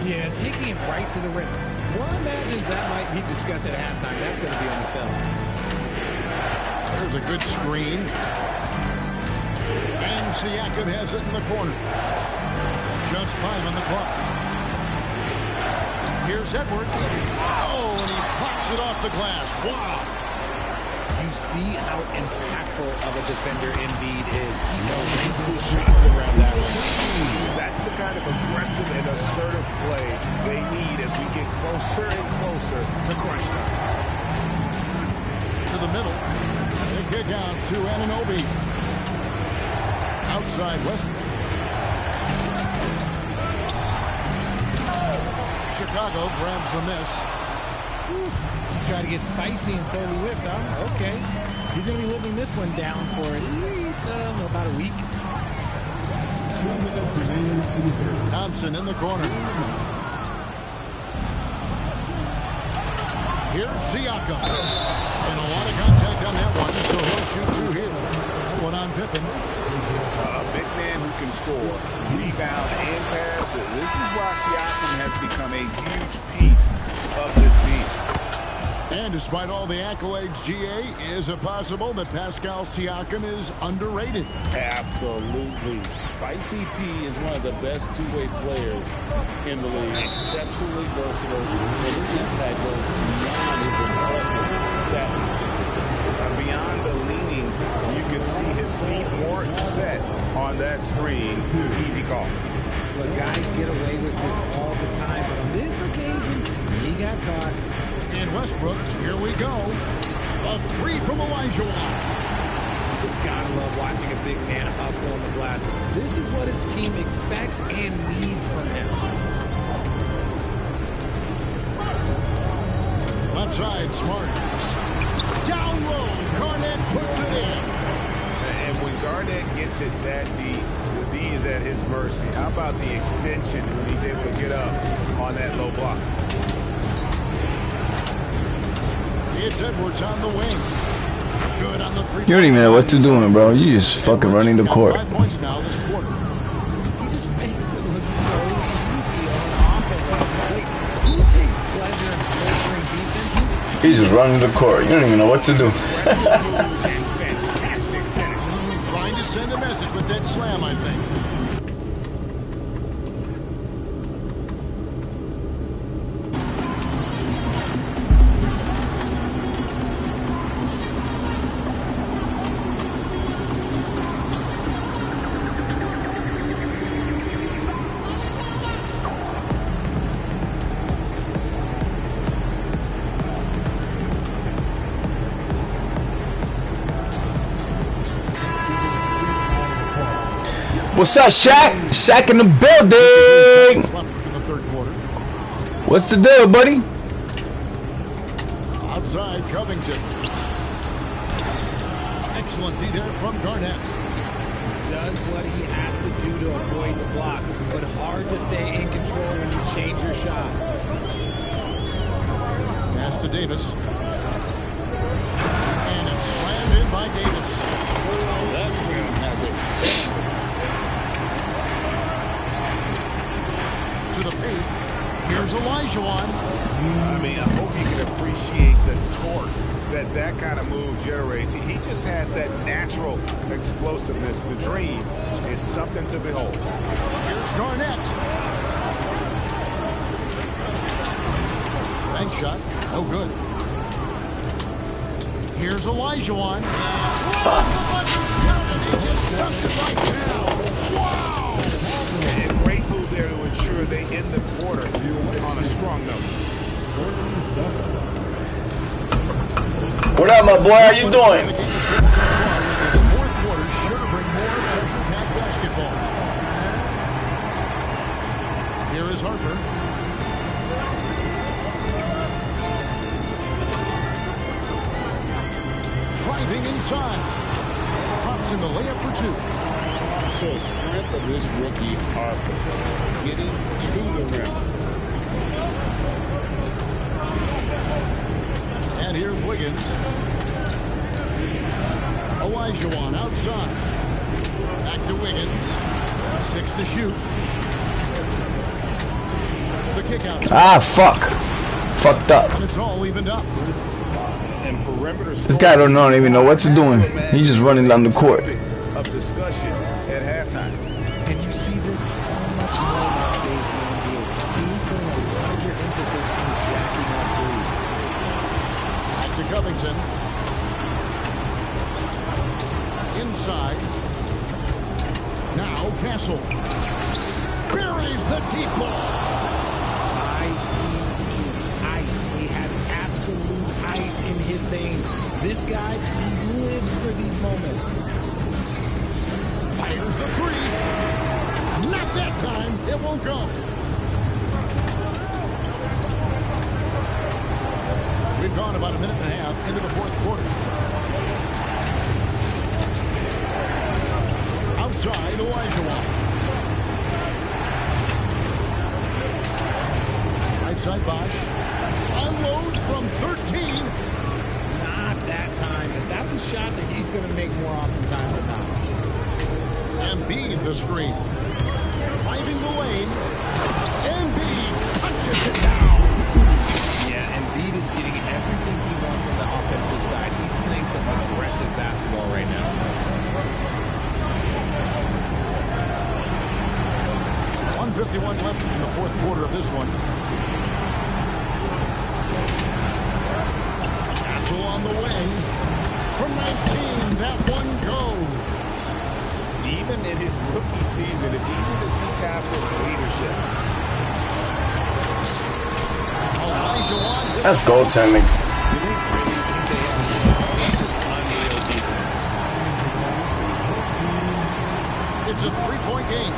Yeah, taking it right to the rim. One imagines that might be discussed at halftime. That's going to be on the film. There's a good screen. And Siakam has it in the corner. Just 5 on the clock. Here's Edwards. Oh, and he pops it off the glass. Wow. You see how impactful of a defender Embiid is. He knows his shots around that rim. That's the kind of aggressive and assertive play they need as we get closer and closer to crunch time. To the middle. They kick out to Anunoby. Outside Westbrook. Chicago grabs the miss. Try to get spicy and totally whipped, huh? Okay. He's going to be living this one down for at least about a week. Thompson in the corner. Here's Siakam. And a lot of contact on that one, so he'll shoot 2 here. That one on Pippen. A big man who can score, rebound, and pass. This is why Siakam has become a huge piece of this team. And despite all the accolades, GA, is it possible that Pascal Siakam is underrated? Absolutely. Spicy P is one of the best two-way players in the league. Exceptionally versatile. And his impact goes beyond his impressive stat. Beyond the leaning, you can see his feet more set on that screen. Easy call. Look, guys get away with this all the time, but on this occasion, he got caught. And Westbrook, here we go. A 3 from Elijah Wan. Just gotta love watching a big man hustle on the glass. This is what his team expects and needs from him. Left side, Smart. Down low, Garnett puts it in. And when Garnett gets it that deep, the D is at his mercy. How about the extension when he's able to get up on that low block? It's Edwards on the wing. Good on the 3. You don't even know what to do, bro. You just fucking running the court. 5 points now this quarter. He just makes it look so easy on offense. Who takes pleasure in torturing defenses? He's just running the court. You don't even know what to do. Fantastic finish. Trying to send a message with that slam, I think. What's up, Shaq? Shaq in the building. What's the deal, buddy? Outside Covington. Excellent D there from Garnett. does what he has to do to avoid the block, but hard to stay in control when you change your shot. Pass to Davis. And it's slammed in by Davis. That rim has it. To the paint. Here's Olajuwon. I mean, I hope you can appreciate the torque that kind of move generates. He just has that natural explosiveness. The dream is something to behold. Here's Garnett. Bank shot. No good. Here's Olajuwon. He just dunked it right down. Wow! And great move there to ensure they end the quarter on a strong note. What up, my boy? How you doing? Fourth quarter should bring more pressure-packed basketball. Here is Harper. Driving inside. Drops in the layup for two. So strength of this rookie Harper getting to the rim. And here's Wiggins. Olajuwon outside. Back to Wiggins. 6 to shoot. The kick out. Ah, fuck. Fucked up. And it's all evened up. And perimeter This guy don't even know what to do. He's just running down the court. Of discussion at halftime. And you see this so much more nowadays in the NBA. Teams putting a larger emphasis on jacking up threes. Back to Covington. Inside. Now Castle. Buries the deep ball. Ice. He has absolute ice in his veins. This guy lives for these moments. Fires the three. Not that time. It won't go. We've gone about a minute and a half into the fourth quarter. Outside, Olajuwon. Right side, Bosch. Unloads from 13. Not that time. But that's a shot that he's going to make more oftentimes than not. Embiid the screen. Driving the lane. Embiid punches it down. Yeah, Embiid is getting everything he wants on the offensive side. He's playing some aggressive basketball right now. 1:51 left in the fourth quarter of this one. Castle on the wing. From 19, that one goes. Even in his rookie season, it's easy to see Castle's leadership. Olajuwon. That's goaltending. That's just unreal defense. It's a three-point game.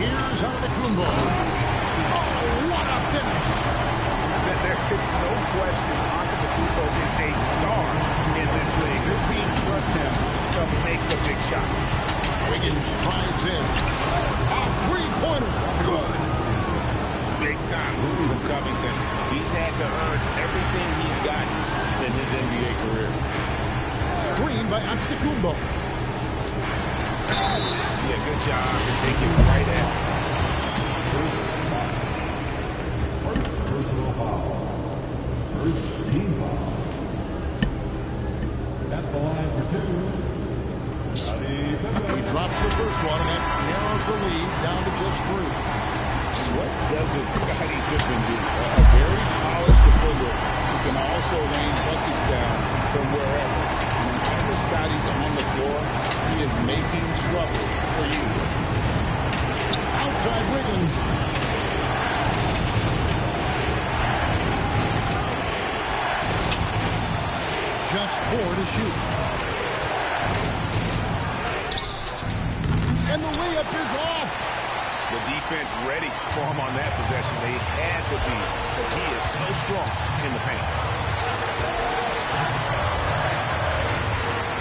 Here's Antetokounmpo. Oh, what a finish. There is no question Antetokounmpo is a star in this league. This team trusts him to make the big shot. Wiggins drives in. A three-pointer. Good. Big time move from Covington. He's had to earn everything he's gotten in his NBA career. Screen by Antetokounmpo. Yeah, good job to take it right at. Personal foul. First team foul. At the line for two. He drops the first one, and that narrows the lead down to just 3. What doesn't Scottie Pippen do? A very polished defender who can also rain buckets down from wherever. Whenever Scottie's on the floor, he is making trouble for you. Outside Wiggins. Just 4 to shoot. And the layup is off. The defense ready for him on that possession. They had to be, because he is so strong in the paint.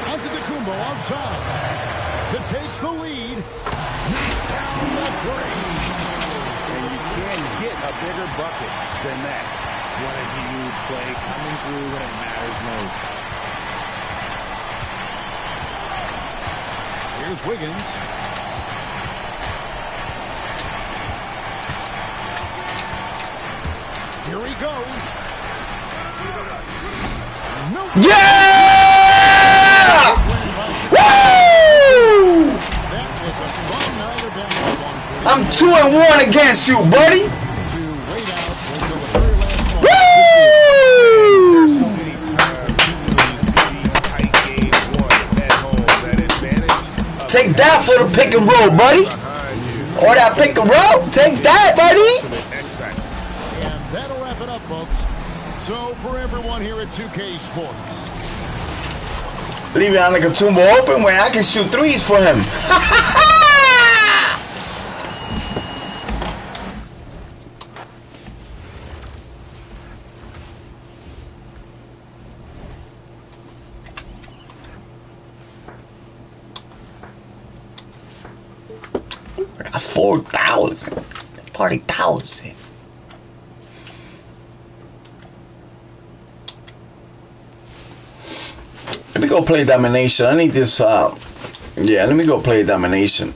Antetokounmpo outside. to take the lead. Knocks down the three. And you can't get a bigger bucket than that. What a huge play coming through when it matters most. Here's Wiggins. Here he goes. No. Yeah! Woo! That was a fun night of basketball. I'm 2-1 against you, buddy. To wait out until the very last moment. Woo! So many times when you see these tight games won at home, that advantage of Take that for the pick and roll, buddy. behind you. Or that pick and roll. Take that, buddy. X factor. And that'll wrap it up, folks. So for everyone here at 2K Sports, Leave it on like a tumble open where I can shoot threes for him. I got 4,000. 40,000. Let me go play Domination. I need this, yeah, let me go play Domination.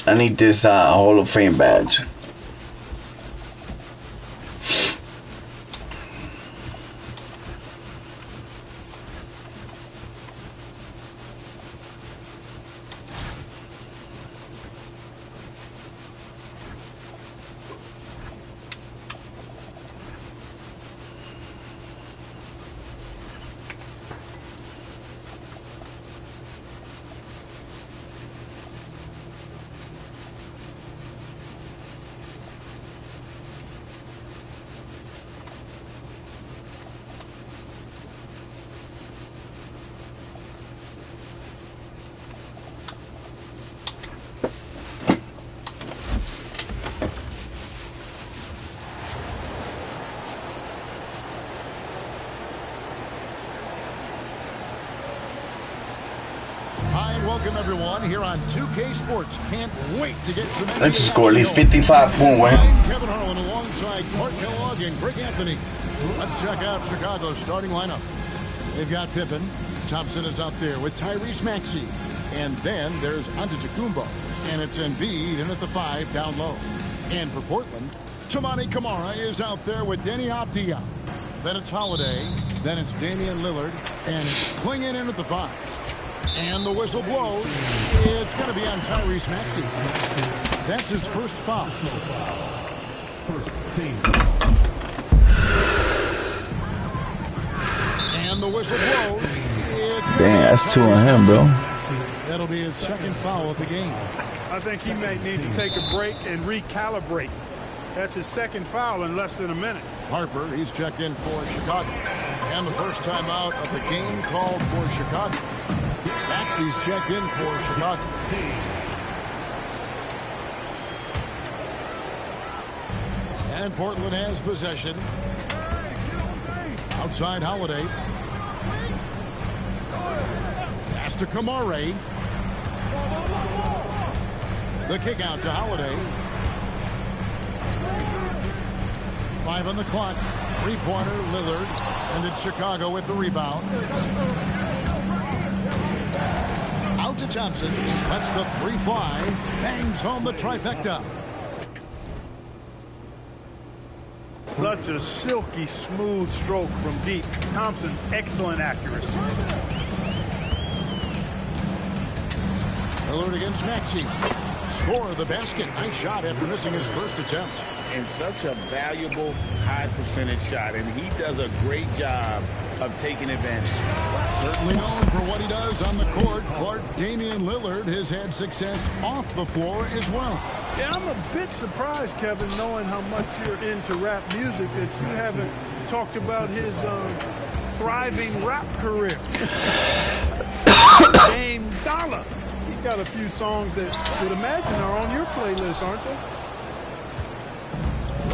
I need this, Hall of Fame badge. hi and welcome everyone here on 2K Sports. Can't wait to get some. Let's just score at least 55 points. I'm Kevin Harlan alongside Clark Kellogg and Greg Anthony. Let's check out Chicago's starting lineup. They've got Pippen. Thompson is out there with Tyrese Maxey. And then there's Antetokounmpo. And it's Embiid in at the 5 down low. And for Portland, Toumani Camara is out there with Deni Avdija. Then it's Holiday. Then it's Damian Lillard. And it's Klingon in at the 5. And the whistle blows. It's going to be on Tyrese Maxey. That's his first foul. First team. And the whistle blows. Dang, that's 2 on him, bro. That'll be his second foul of the game. I think he may need to take a break and recalibrate. That's his second foul in less than a minute. Harper, he's checked in for Chicago. And the first time out of the game called for Chicago. Maxey's checked in for Chicago. And Portland has possession. Outside Holiday. Pass to Camara. The kick out to Holiday. 5 on the clock. 3-pointer, Lillard. And it's Chicago with the rebound. Out to Thompson. Lets the 3 fly. Bangs home the trifecta. Such a silky, smooth stroke from deep. Thompson, excellent accuracy. Lillard against Maxey. Score of the basket. Nice shot after missing his first attempt. And such a valuable high percentage shot, and he does a great job of taking advantage. Certainly known for what he does on the court, Clark Damian Lillard has had success off the floor as well. Yeah, I'm a bit surprised, Kevin, knowing how much you're into rap music, that you haven't talked about his thriving rap career. Dame Dollar. He's got a few songs that I would imagine are on your playlist, aren't they?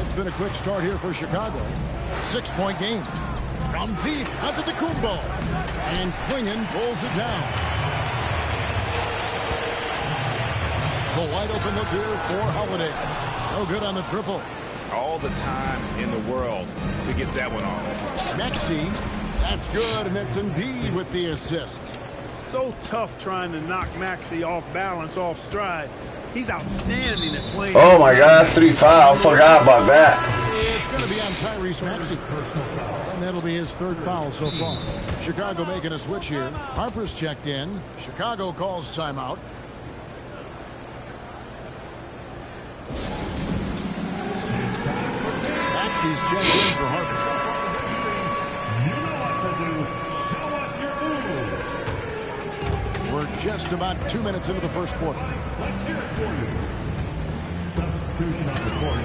It's been a quick start here for Chicago. 6-point game. From deep, Antetokounmpo. And Klingon pulls it down. The wide open look here for Holiday. No good on the triple. All the time in the world to get that one off. Maxey, that's good, and it's Embiid with the assist. So tough trying to knock Maxey off balance, off stride. He's outstanding at playing. Oh my God, 3 foul. I forgot about that. It's going to be on Tyrese Maxey. And that'll be his 3rd foul so far. Chicago making a switch here. Harper's checked in. Chicago calls timeout. Maxey's checked in for Harper. We're just about 2 minutes into the first quarter.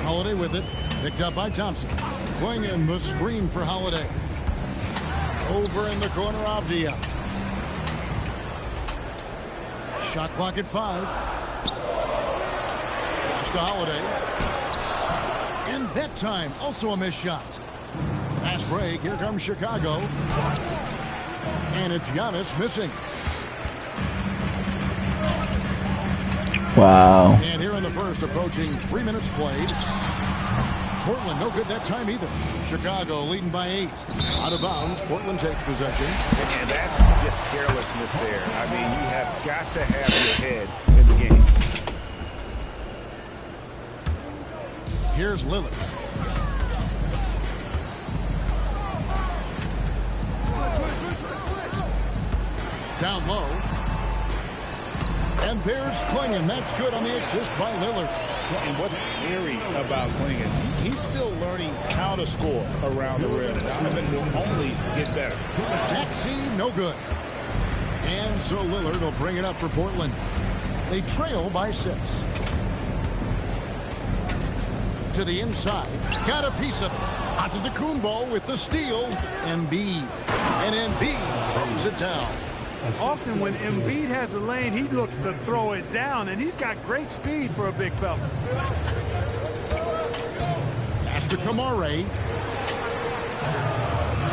Holiday with it. Picked up by Thompson. Clingan the screen for Holiday. Over in the corner, Avdia. Shot clock at 5. Pass to Holiday. And that time, also a missed shot. Fast break. Here comes Chicago. And it's Giannis missing. Wow. And here in the first, approaching 3 minutes played. Portland no good that time either. Chicago leading by 8. Out of bounds. Portland takes possession. And that's just carelessness there. I mean, you have got to have your head in the game. Here's Lillard. Down low. And there's Clingan. That's good on the assist by Lillard. And what's scary about Clingan, he's still learning how to score around the rim. Donovan will only get better. Maxey, no good. And so Lillard will bring it up for Portland. They trail by 6. To the inside. Got a piece of it. Antetokounmpo with the steal. Embiid. And Embiid throws it down. Often when Embiid has a lane, he looks to throw it down, and he's got great speed for a big fella. Pass to Kamare.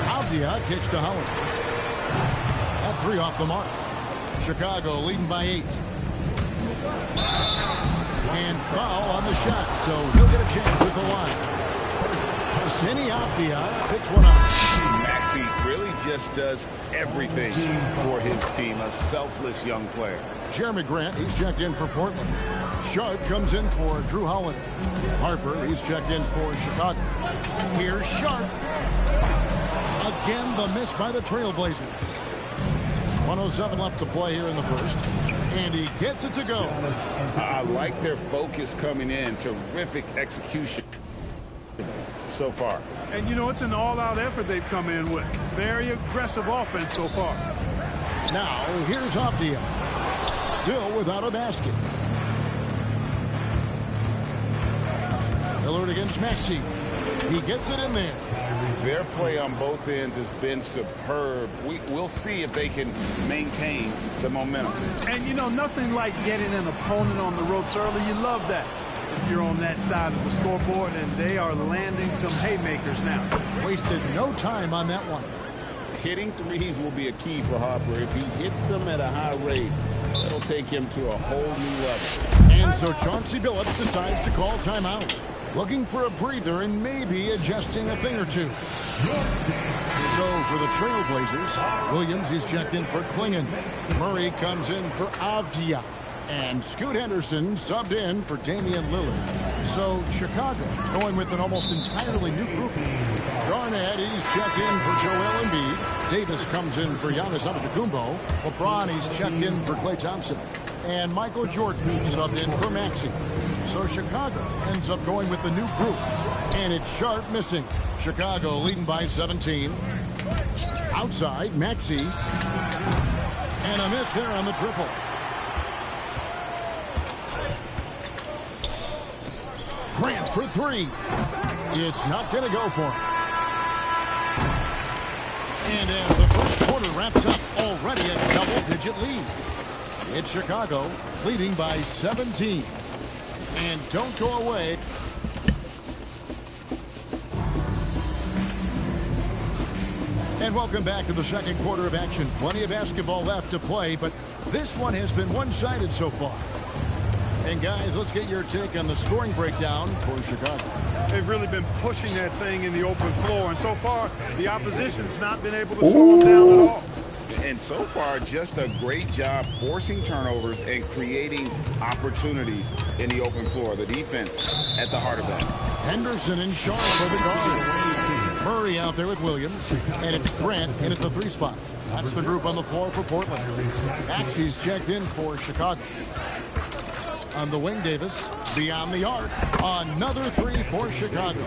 Avdia kicks to Holiday. That 3 off the mark. Chicago leading by 8. And foul on the shot, so he'll get a chance at the line. Seni Avdia picks one up. Maxey really just does everything for his team. A selfless young player. Jeremy Grant, he's checked in for Portland. Sharp comes in for Drew Holiday. Harper, he's checked in for Chicago. Here's Sharp. Again, the miss by the Trailblazers. 1:07 left to play here in the first. And he gets it to go. I like their focus coming in. Terrific execution so far. And, you know, it's an all-out effort they've come in with. Very aggressive offense so far. Now, here's Avdia. Still without a basket. Lillard against Maxey. He gets it in there. Their play on both ends has been superb. We'll see if they can maintain the momentum. And, you know, nothing like getting an opponent on the ropes early. You love that. If you're on that side of the scoreboard, and they are landing some haymakers now. Wasted no time on that one. Hitting threes will be a key for Harper. If he hits them at a high rate, that'll take him to a whole new level. And so Chauncey Billups decides to call timeout. Looking for a breather and maybe adjusting a thing or two. So for the Trailblazers, Williams is checked in for Clingan. Murray comes in for Avdia. And Scoot Henderson subbed in for Damian Lillard. So Chicago going with an almost entirely new group. Garnett, he's checked in for Joel Embiid. Davis comes in for Giannis Antetokounmpo. LeBron, he's checked in for Klay Thompson. And Michael Jordan subbed in for Maxey. So Chicago ends up going with the new group. And it's Sharp missing. Chicago leading by 17. Outside, Maxey. And a miss there on the triple. Grant for 3. It's not going to go for him. And as the first quarter wraps up, already a double-digit lead. It's Chicago leading by 17. And don't go away. And welcome back to the second quarter of action. Plenty of basketball left to play, but this one has been one-sided so far. And guys, let's get your take on the scoring breakdown for Chicago. They've really been pushing that thing in the open floor, and so far, the opposition's not been able to slow them down at all. And so far, just a great job forcing turnovers and creating opportunities in the open floor. The defense at the heart of that. Henderson and Sharp for the guard. Murray out there with Williams, and it's Grant in at the 3 spot. That's the group on the floor for Portland. Maxey's checked in for Chicago. On the wing, Davis beyond the arc. Another 3 for Chicago.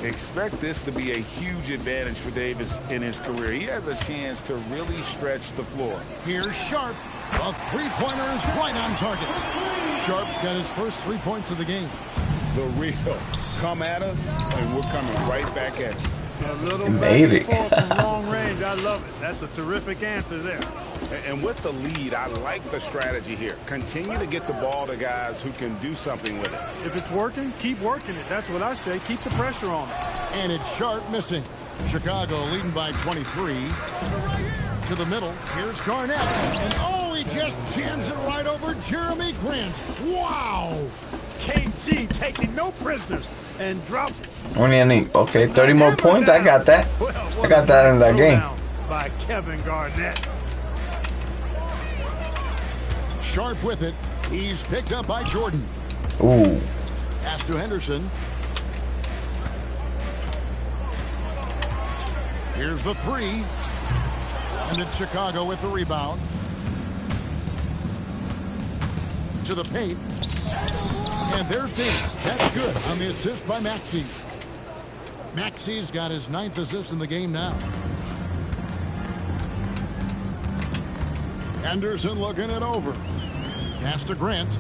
Expect this to be a huge advantage for Davis in his career. He has a chance to really stretch the floor. Here's Sharp. A 3-pointer is right on target. Sharp's got his first 3 points of the game. The real come at us, and we're coming right back at you. A little Maybe. back and forth from long range. I love it. That's a terrific answer there. And with the lead, I like the strategy here. Continue to get the ball to guys who can do something with it. If it's working, keep working it. That's what I say. Keep the pressure on it. And it's Sharp missing. Chicago leading by 23. To the middle. Here's Garnett. And oh, he just jams it right over Jeremy Grant. Wow. KG taking no prisoners and dropping. Only I need, okay, 30 more points. I got that. I got that in that game. By Kevin Garnett. Sharp with it. He's picked up by Jordan. Ooh. Pass to Henderson. Here's the 3. And it's Chicago with the rebound. To the paint. And there's Davis. That's good on the assist by Maxey. Maxey's got his 9th assist in the game now. Anderson looking it over. Pass to Grant.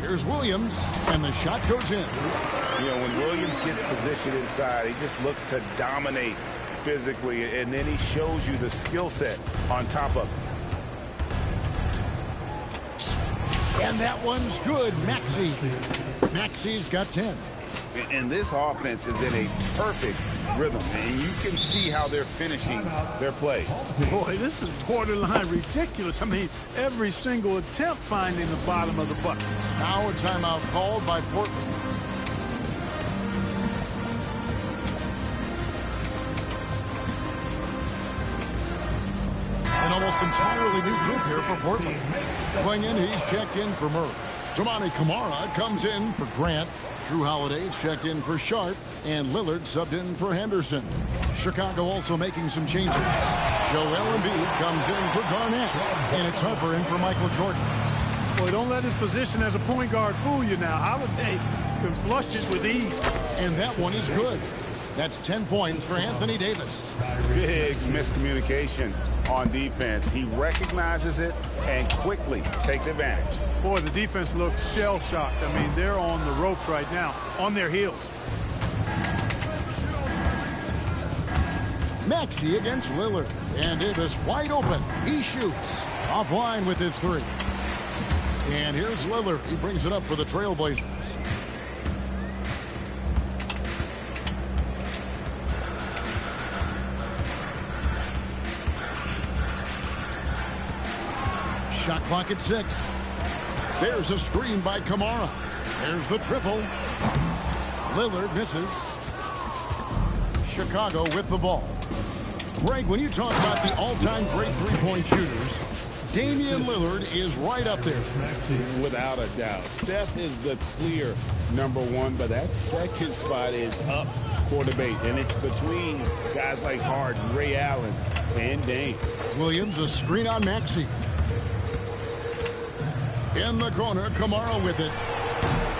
Here's Williams, and the shot goes in. You know, when Williams gets positioned inside, he just looks to dominate physically, and then he shows you the skill set on top of it. And that one's good, Maxey. Maxey's got 10. And this offense is in a perfect rhythm, and you can see how they're finishing their play. Boy, this is borderline ridiculous. I mean, every single attempt finding the bottom of the bucket. Now a timeout called by Portland. An almost entirely new group here for Portland. Going in, he's checked in for Murray. Toumani Camara comes in for Grant. Drew Holiday's checked in for Sharp, and Lillard subbed in for Henderson. Chicago also making some changes. Joel Embiid comes in for Garnett, and it's Harper in for Michael Jordan. Boy, don't let his position as a point guard fool you now. Holiday can flush it with ease. And that one is good. That's 10 points for Anthony Davis. Big miscommunication on defense. He recognizes it and quickly takes advantage. Boy, the defense looks shell-shocked. I mean, they're on the ropes right now, on their heels. Maxey against Lillard. And Davis wide open. He shoots. Offline with his 3. And here's Lillard. He brings it up for the Trailblazers. Shot clock at 6. There's a screen by Camara. There's the triple. Lillard misses. Chicago with the ball. Greg, when you talk about the all-time great three-point shooters, Damian Lillard is right up there. Without a doubt. Steph is the clear #1, but that second spot is up for debate. And it's between guys like Harden, Ray Allen, and Dame. Williams, a screen on Maxey. In the corner, Camara with it.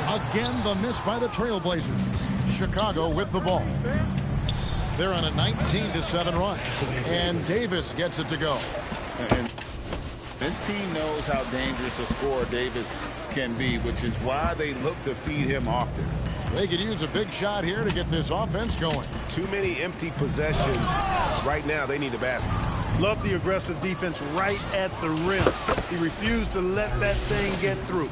Again, the miss by the Trailblazers. Chicago with the ball. They're on a 19-7 run. And Davis gets it to go. And this team knows how dangerous a scorer Davis can be, which is why they look to feed him often. They could use a big shot here to get this offense going. Too many empty possessions. Right now, they need a basket. Love the aggressive defense right at the rim. He refused to let that thing get through.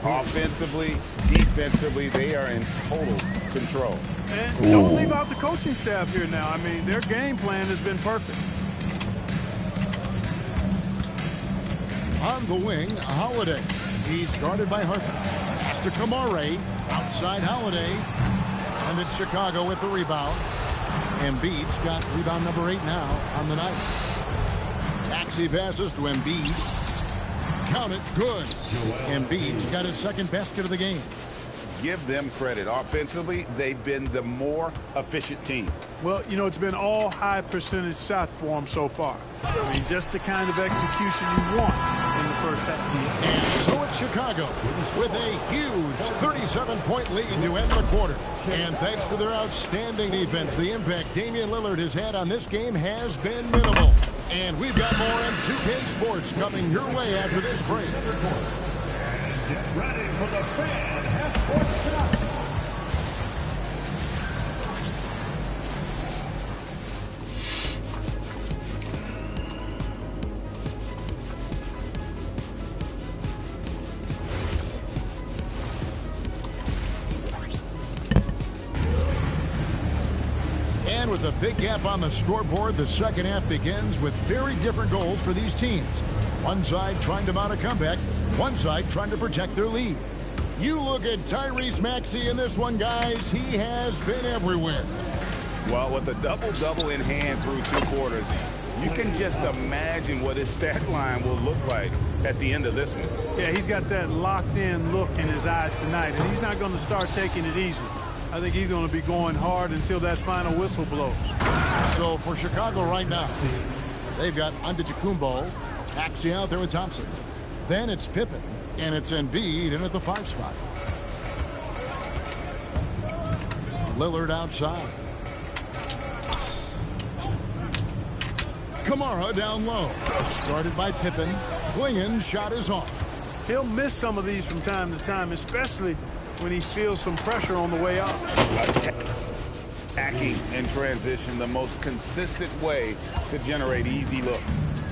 Offensively, defensively, they are in total control. And don't leave out the coaching staff here now. I mean, their game plan has been perfect. On the wing, Holiday. He's guarded by Harper. Pass to Kamare. Outside Holiday. And it's Chicago with the rebound. Embiid's got rebound number 8 now on the night. Maxey passes to Embiid. Count it. Good. Embiid's got his second basket of the game. Give them credit. Offensively, they've been the more efficient team. Well, you know, it's been all high percentage shots for them so far. I mean, just the kind of execution you want in the first half. And so it's Chicago with a huge 37-point lead to end the quarter. And thanks to their outstanding defense, the impact Damian Lillard has had on this game has been minimal. And we've got more on 2K Sports coming your way after this break. Get ready for the fan half-court shot. And with a big gap on the scoreboard, the second half begins with very different goals for these teams. One side trying to mount a comeback, one side trying to protect their lead. You look at Tyrese Maxey in this one, guys. He has been everywhere. Well, with a double-double in hand through 2 quarters, you can just imagine what his stat line will look like at the end of this one. Yeah, he's got that locked-in look in his eyes tonight, and he's not going to start taking it easy. I think he's going to be going hard until that final whistle blows. So for Chicago right now, they've got Antetokounmpo, Maxey out there with Thompson. Then it's Pippen, and it's Embiid in at the 5 spot. Lillard outside. Kamara down low. Started by Pippen. Klingen's shot is off. He'll miss some of these from time to time, especially when he feels some pressure on the way out. Attacking in transition, the most consistent way to generate easy looks.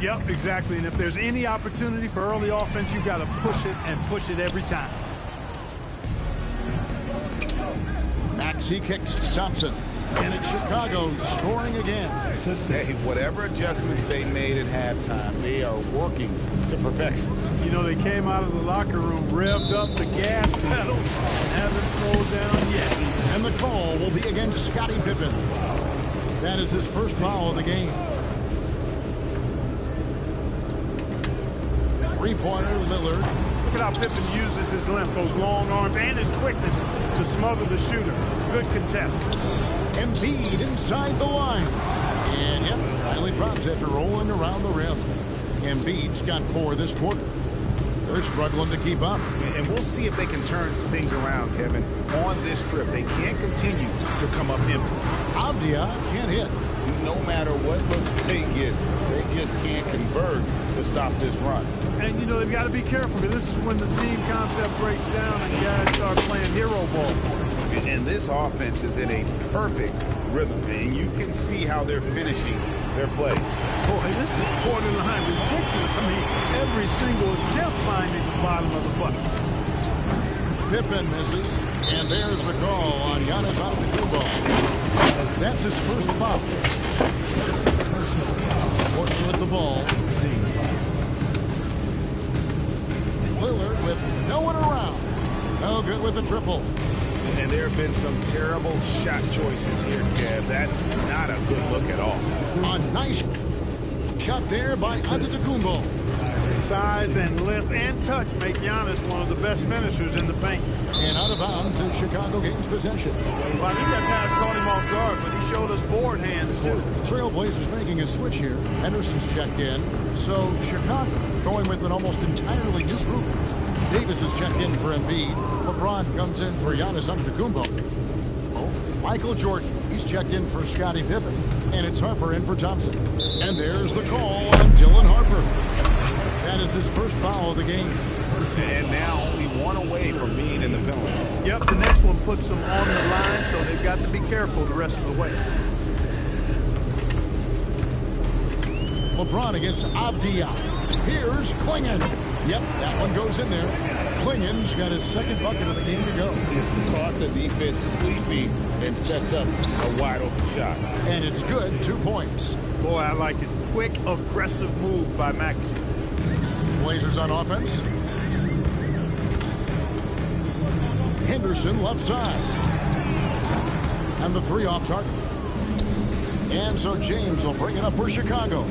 Yep, exactly. And if there's any opportunity for early offense, you've got to push it and push it every time. Maxey kicks to Thompson. And it's Chicago scoring again. Hey, whatever adjustments they made at halftime, they are working to perfection. You know, they came out of the locker room, revved up the gas pedal, haven't slowed down yet. And the call will be against Scottie Pippen. That is his first foul of the game. Three-pointer, Lillard. Look at how Pippen uses his length, those long arms, and his quickness to smother the shooter. Good contest. Embiid inside the line. And yep, finally drops after rolling around the rim. Embiid's got 4 this quarter. They're struggling to keep up. And we'll see if they can turn things around, Kevin. On this trip, they can't continue to come up empty. Avdia can't hit. No matter what looks they get, they just can't convert to stop this run. And, you know, they've got to be careful, because this is when the team concept breaks down and guys start playing hero ball. And this offense is in a perfect rhythm, and you can see how they're finishing their play. Boy, this is borderline ridiculous. I mean, every single attempt finding the bottom of the bucket. Pippen misses, and there's the call on Giannis Antetokounmpo. That's his first foul. Portland with the ball. Lillard with no one around. No good with the triple. And there have been some terrible shot choices here, Kev. That's not a good look at all. A nice shot there by Antetokounmpo. Size and length and touch make Giannis one of the best finishers in the paint. And out of bounds as Chicago gains possession. Well, I think that pass caught him off guard, but he showed us board hands, too. Trailblazers making a switch here. Henderson's checked in. So Chicago going with an almost entirely new group. Davis is checked in for Embiid. LeBron comes in for Giannis Antetokounmpo. Michael Jordan, he's checked in for Scottie Pippen. And it's Harper in for Thompson. And there's the call on Dylan Harper. That is his first foul of the game. And now only 1 away from being in the penalty. Yep, the next one puts them on the line, so they've got to be careful the rest of the way. LeBron against Avdia. Here's Klingen. Yep, that one goes in there. Klingen's got his second bucket of the game to go. Caught the defense sleeping and sets up a wide open shot. And it's good, 2 points. Boy, I like it. Quick, aggressive move by Maxey. Blazers on offense. Henderson left side. And the three off target. And so James will bring it up for Chicago.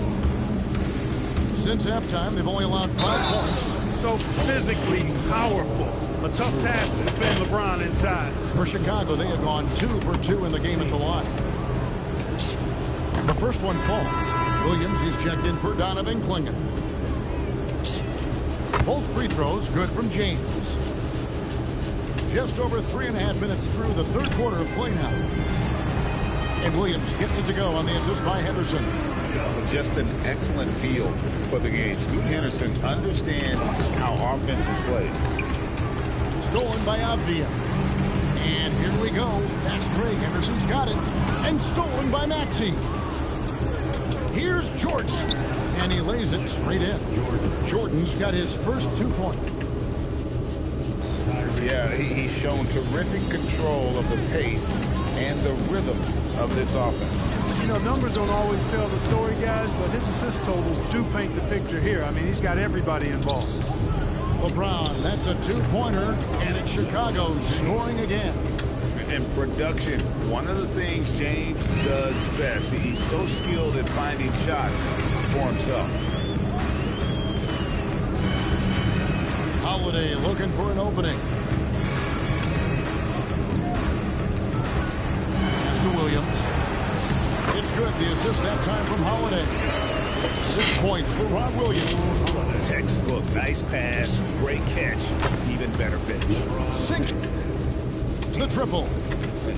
Since halftime, they've only allowed 5 points. So physically powerful. A tough task to defend LeBron inside. For Chicago, they have gone 2 for 2 in the game at the line. The first one falls. Williams, he's checked in for Donovan Clingan. Both free throws good from James. Just over 3.5 minutes through the third quarter of play now. And Williams gets it to go on the assist by Henderson. Just an excellent feel for the game. Scoot Henderson understands how offense is played. Stolen by Avdia. And here we go. Fast break. Henderson's got it. And stolen by Maxey. Here's Jordan. And he lays it straight in. Jordan's got his first 2 points. Yeah, he's shown terrific control of the pace and the rhythm of this offense. You know, numbers don't always tell the story, guys, but his assist totals do paint the picture here. I mean, he's got everybody involved. LeBron, that's a 2-pointer, and it's Chicago scoring again. And production, one of the things James does best. He's so skilled at finding shots for himself. Holiday looking for an opening. Pass to Williams. It's good. The assist that time from Holiday. 6 points for Rob Williams. Textbook, nice pass, great catch, even better finish. 6. It's the triple.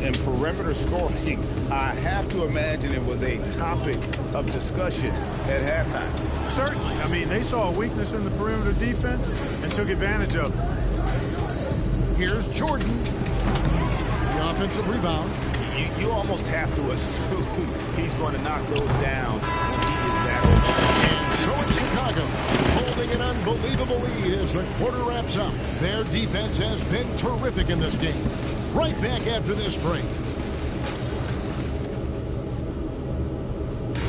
And perimeter scoring, I have to imagine it was a topic of discussion at halftime. Certainly. I mean, they saw a weakness in the perimeter defense and took advantage of it. Here's Jordan. The offensive rebound. You almost have to assume he's going to knock those down when he is that open. So it's Chicago holding an unbelievable lead as the quarter wraps up. Their defense has been terrific in this game. Right back after this break.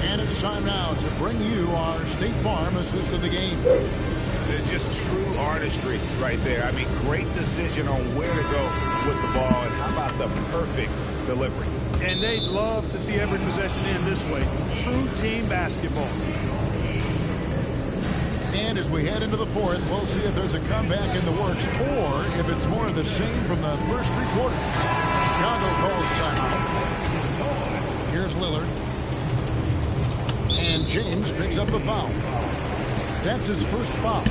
And it's time now to bring you our State Farm assist of the game. It's just true artistry right there. I mean, great decision on where to go with the ball, and how about the perfect delivery. And they'd love to see every possession end this way. True team basketball. And as we head into the fourth, we'll see if there's a comeback in the works or if it's more of the same from the first 3 quarters. Chicago calls timeout. Here's Lillard. And James picks up the foul. That's his first foul.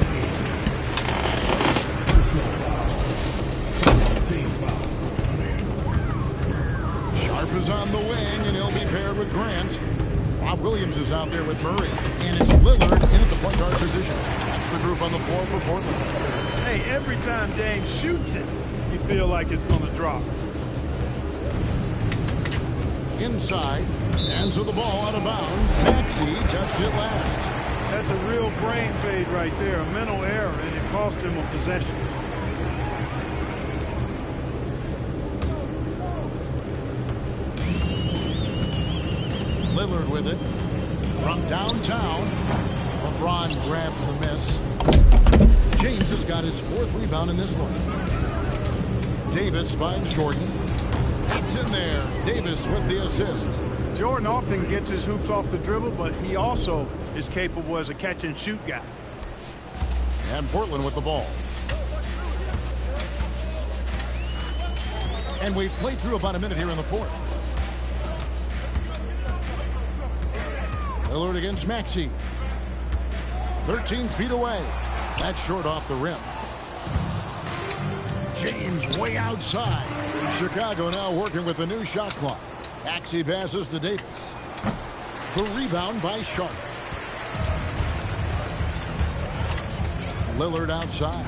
Sharp is on the wing, and he'll be paired with Grant. Rob Williams is out there with Murray. And it's Lillard in at the point guard position. That's the group on the floor for Portland. Hey, every time James shoots it, you feel like it's going to drop. Inside. And so the ball out of bounds. Maxey touched it last. That's a real brain fade right there. A mental error, and it cost him a possession. Lillard with it. From downtown. LeBron grabs the miss. James has got his 4th rebound in this one. Davis finds Jordan. It's in there. Davis with the assist. Jordan often gets his hoops off the dribble, but he also is capable as a catch-and-shoot guy. And Portland with the ball. And we've played through about a minute here in the fourth. Lillard against Maxey. 13 feet away. That's short off the rim. James way outside. Chicago now working with the new shot clock. Maxey passes to Davis. The rebound by Sharp. Lillard outside.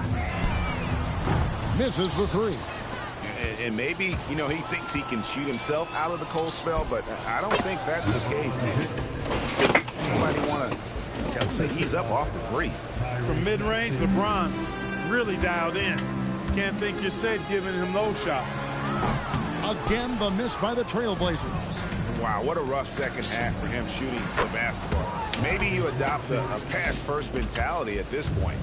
Misses the 3. And maybe, you know, he thinks he can shoot himself out of the cold spell, but I don't think that's the case, man. Somebody want to tell him that he's up off the threes. From mid-range, LeBron really dialed in. Can't think you're safe giving him those shots. Again, the miss by the Trailblazers. Wow, what a rough second half for him shooting the basketball. Maybe you adopt a pass-first mentality at this point.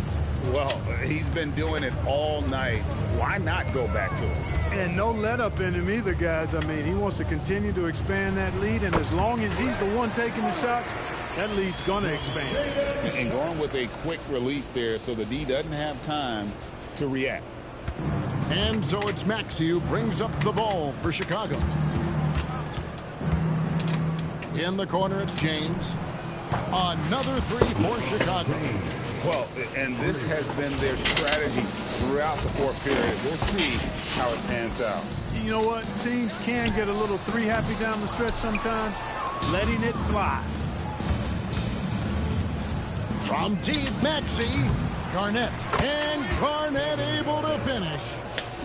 Well, he's been doing it all night. Why not go back to it? And no let up in him either, guys. I mean, he wants to continue to expand that lead, and as long as he's the one taking the shots, that lead's going to expand. And going with a quick release there so the D doesn't have time to react. And so it's Maxey who brings up the ball for Chicago. In the corner, it's James. Another three for Chicago. Well, and this has been their strategy throughout the fourth period. We'll see how it pans out. You know what? Teams can get a little three-happy down the stretch sometimes, letting it fly. From deep, Maxey. Garnett. And Garnett able to finish.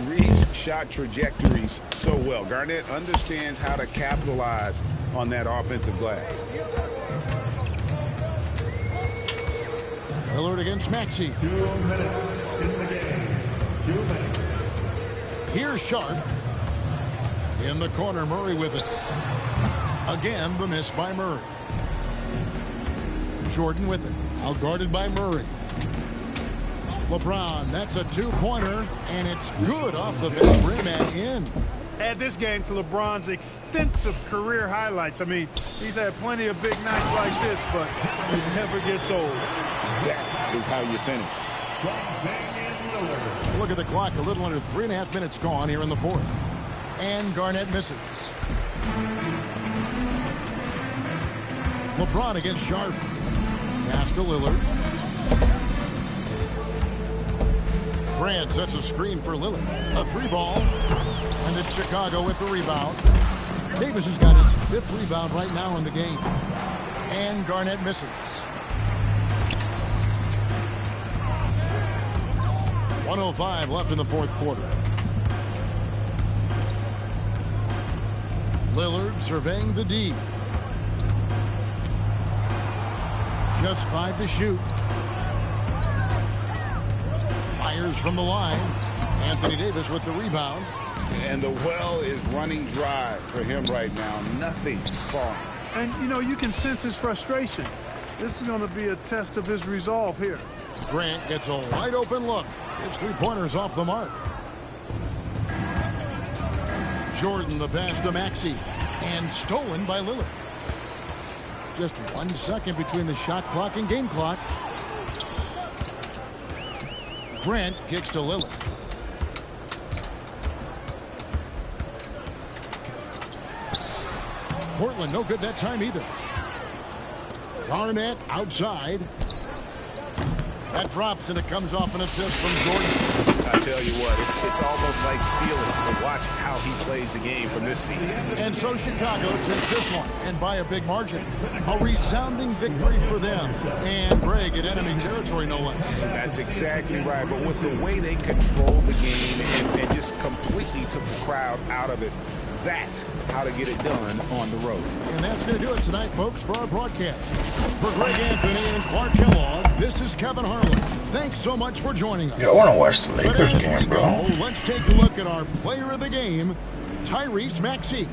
Reads shot trajectories so well. Garnett understands how to capitalize on that offensive glass. Lillard against Maxey. 2 minutes in the game. 2 minutes. Here's Sharp. In the corner, Murray with it. Again, the miss by Murray. Jordan with it. Outguarded by Murray. LeBron, that's a two-pointer, and it's good off the back rim and in. Add this game to LeBron's extensive career highlights. I mean, he's had plenty of big nights like this, but it never gets old. That is how you finish. Look at the clock. A little under 3.5 minutes gone here in the fourth. And Garnett misses. LeBron against Sharp. Pass to Lillard. Grant sets a screen for Lillard. A three ball. And it's Chicago with the rebound. Davis has got his 5th rebound right now in the game. And Garnett misses. 1:05 left in the fourth quarter. Lillard surveying the D. Just 5 to shoot. Fires from the line. Anthony Davis with the rebound. And the well is running dry for him right now. Nothing falling. And, you know, you can sense his frustration. This is going to be a test of his resolve here. Grant gets a wide open look. His three-pointers off the mark. Jordan the pass to Maxey. And stolen by Lillard. Just 1 second between the shot clock and game clock. Grant kicks to Lillard. Portland no good that time either. Garnett outside. That drops and it comes off an assist from Jordan. I tell you what, it's almost like stealing to watch how he plays the game from this seat. And so Chicago takes this one, and by a big margin. A resounding victory for them. And Greg in enemy territory, no less. That's exactly right. But with the way they controlled the game and just completely took the crowd out of it, that's how to get it done on the road. And that's going to do it tonight, folks, for our broadcast. For Greg Anthony and Clark Kellogg, this is Kevin Harlan. Thanks so much for joining us. Yeah, I want to watch the Lakers game, bro. Let's take a look at our player of the game, Tyrese Maxey.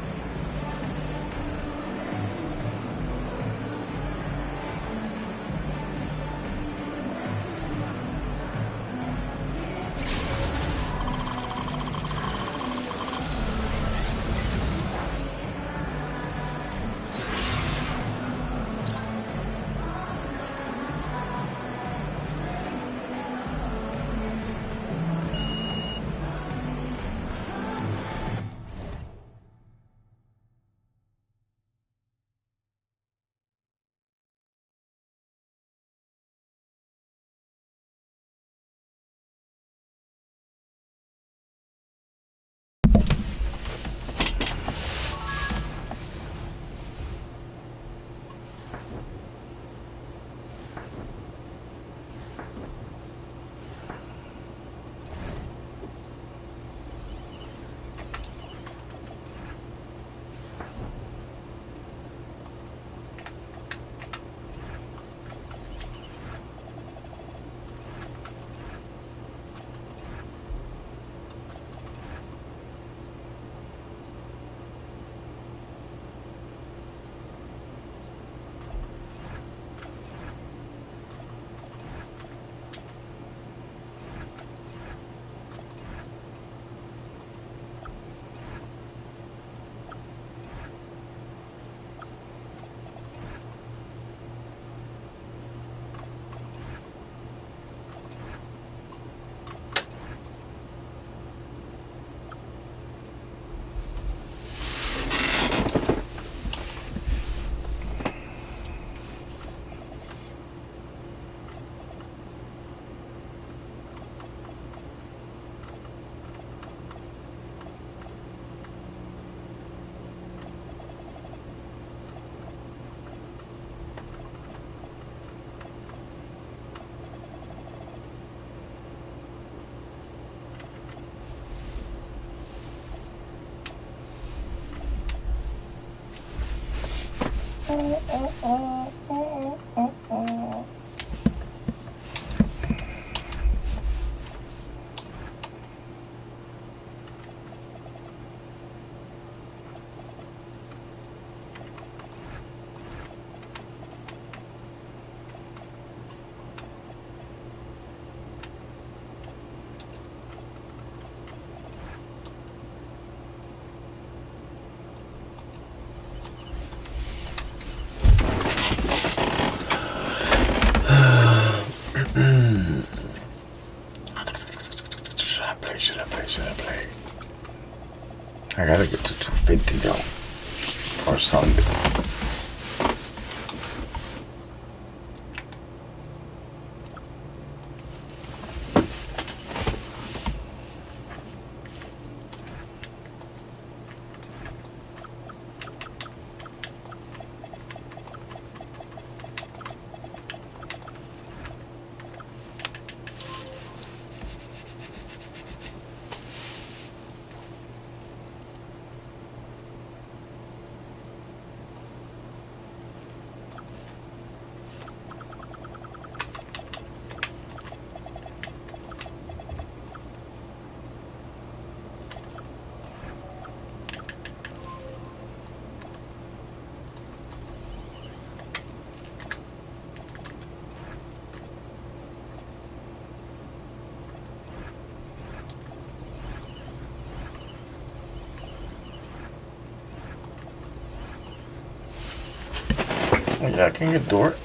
Should I play? I gotta get to 250 though, or something. Yeah, I can get Dort.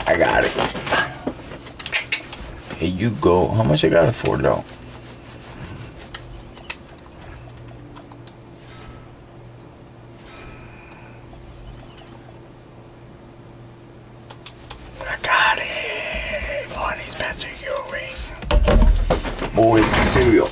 I got it. Here you go. How much I got it for though? I got it. Money's magic earring. Boys cereal.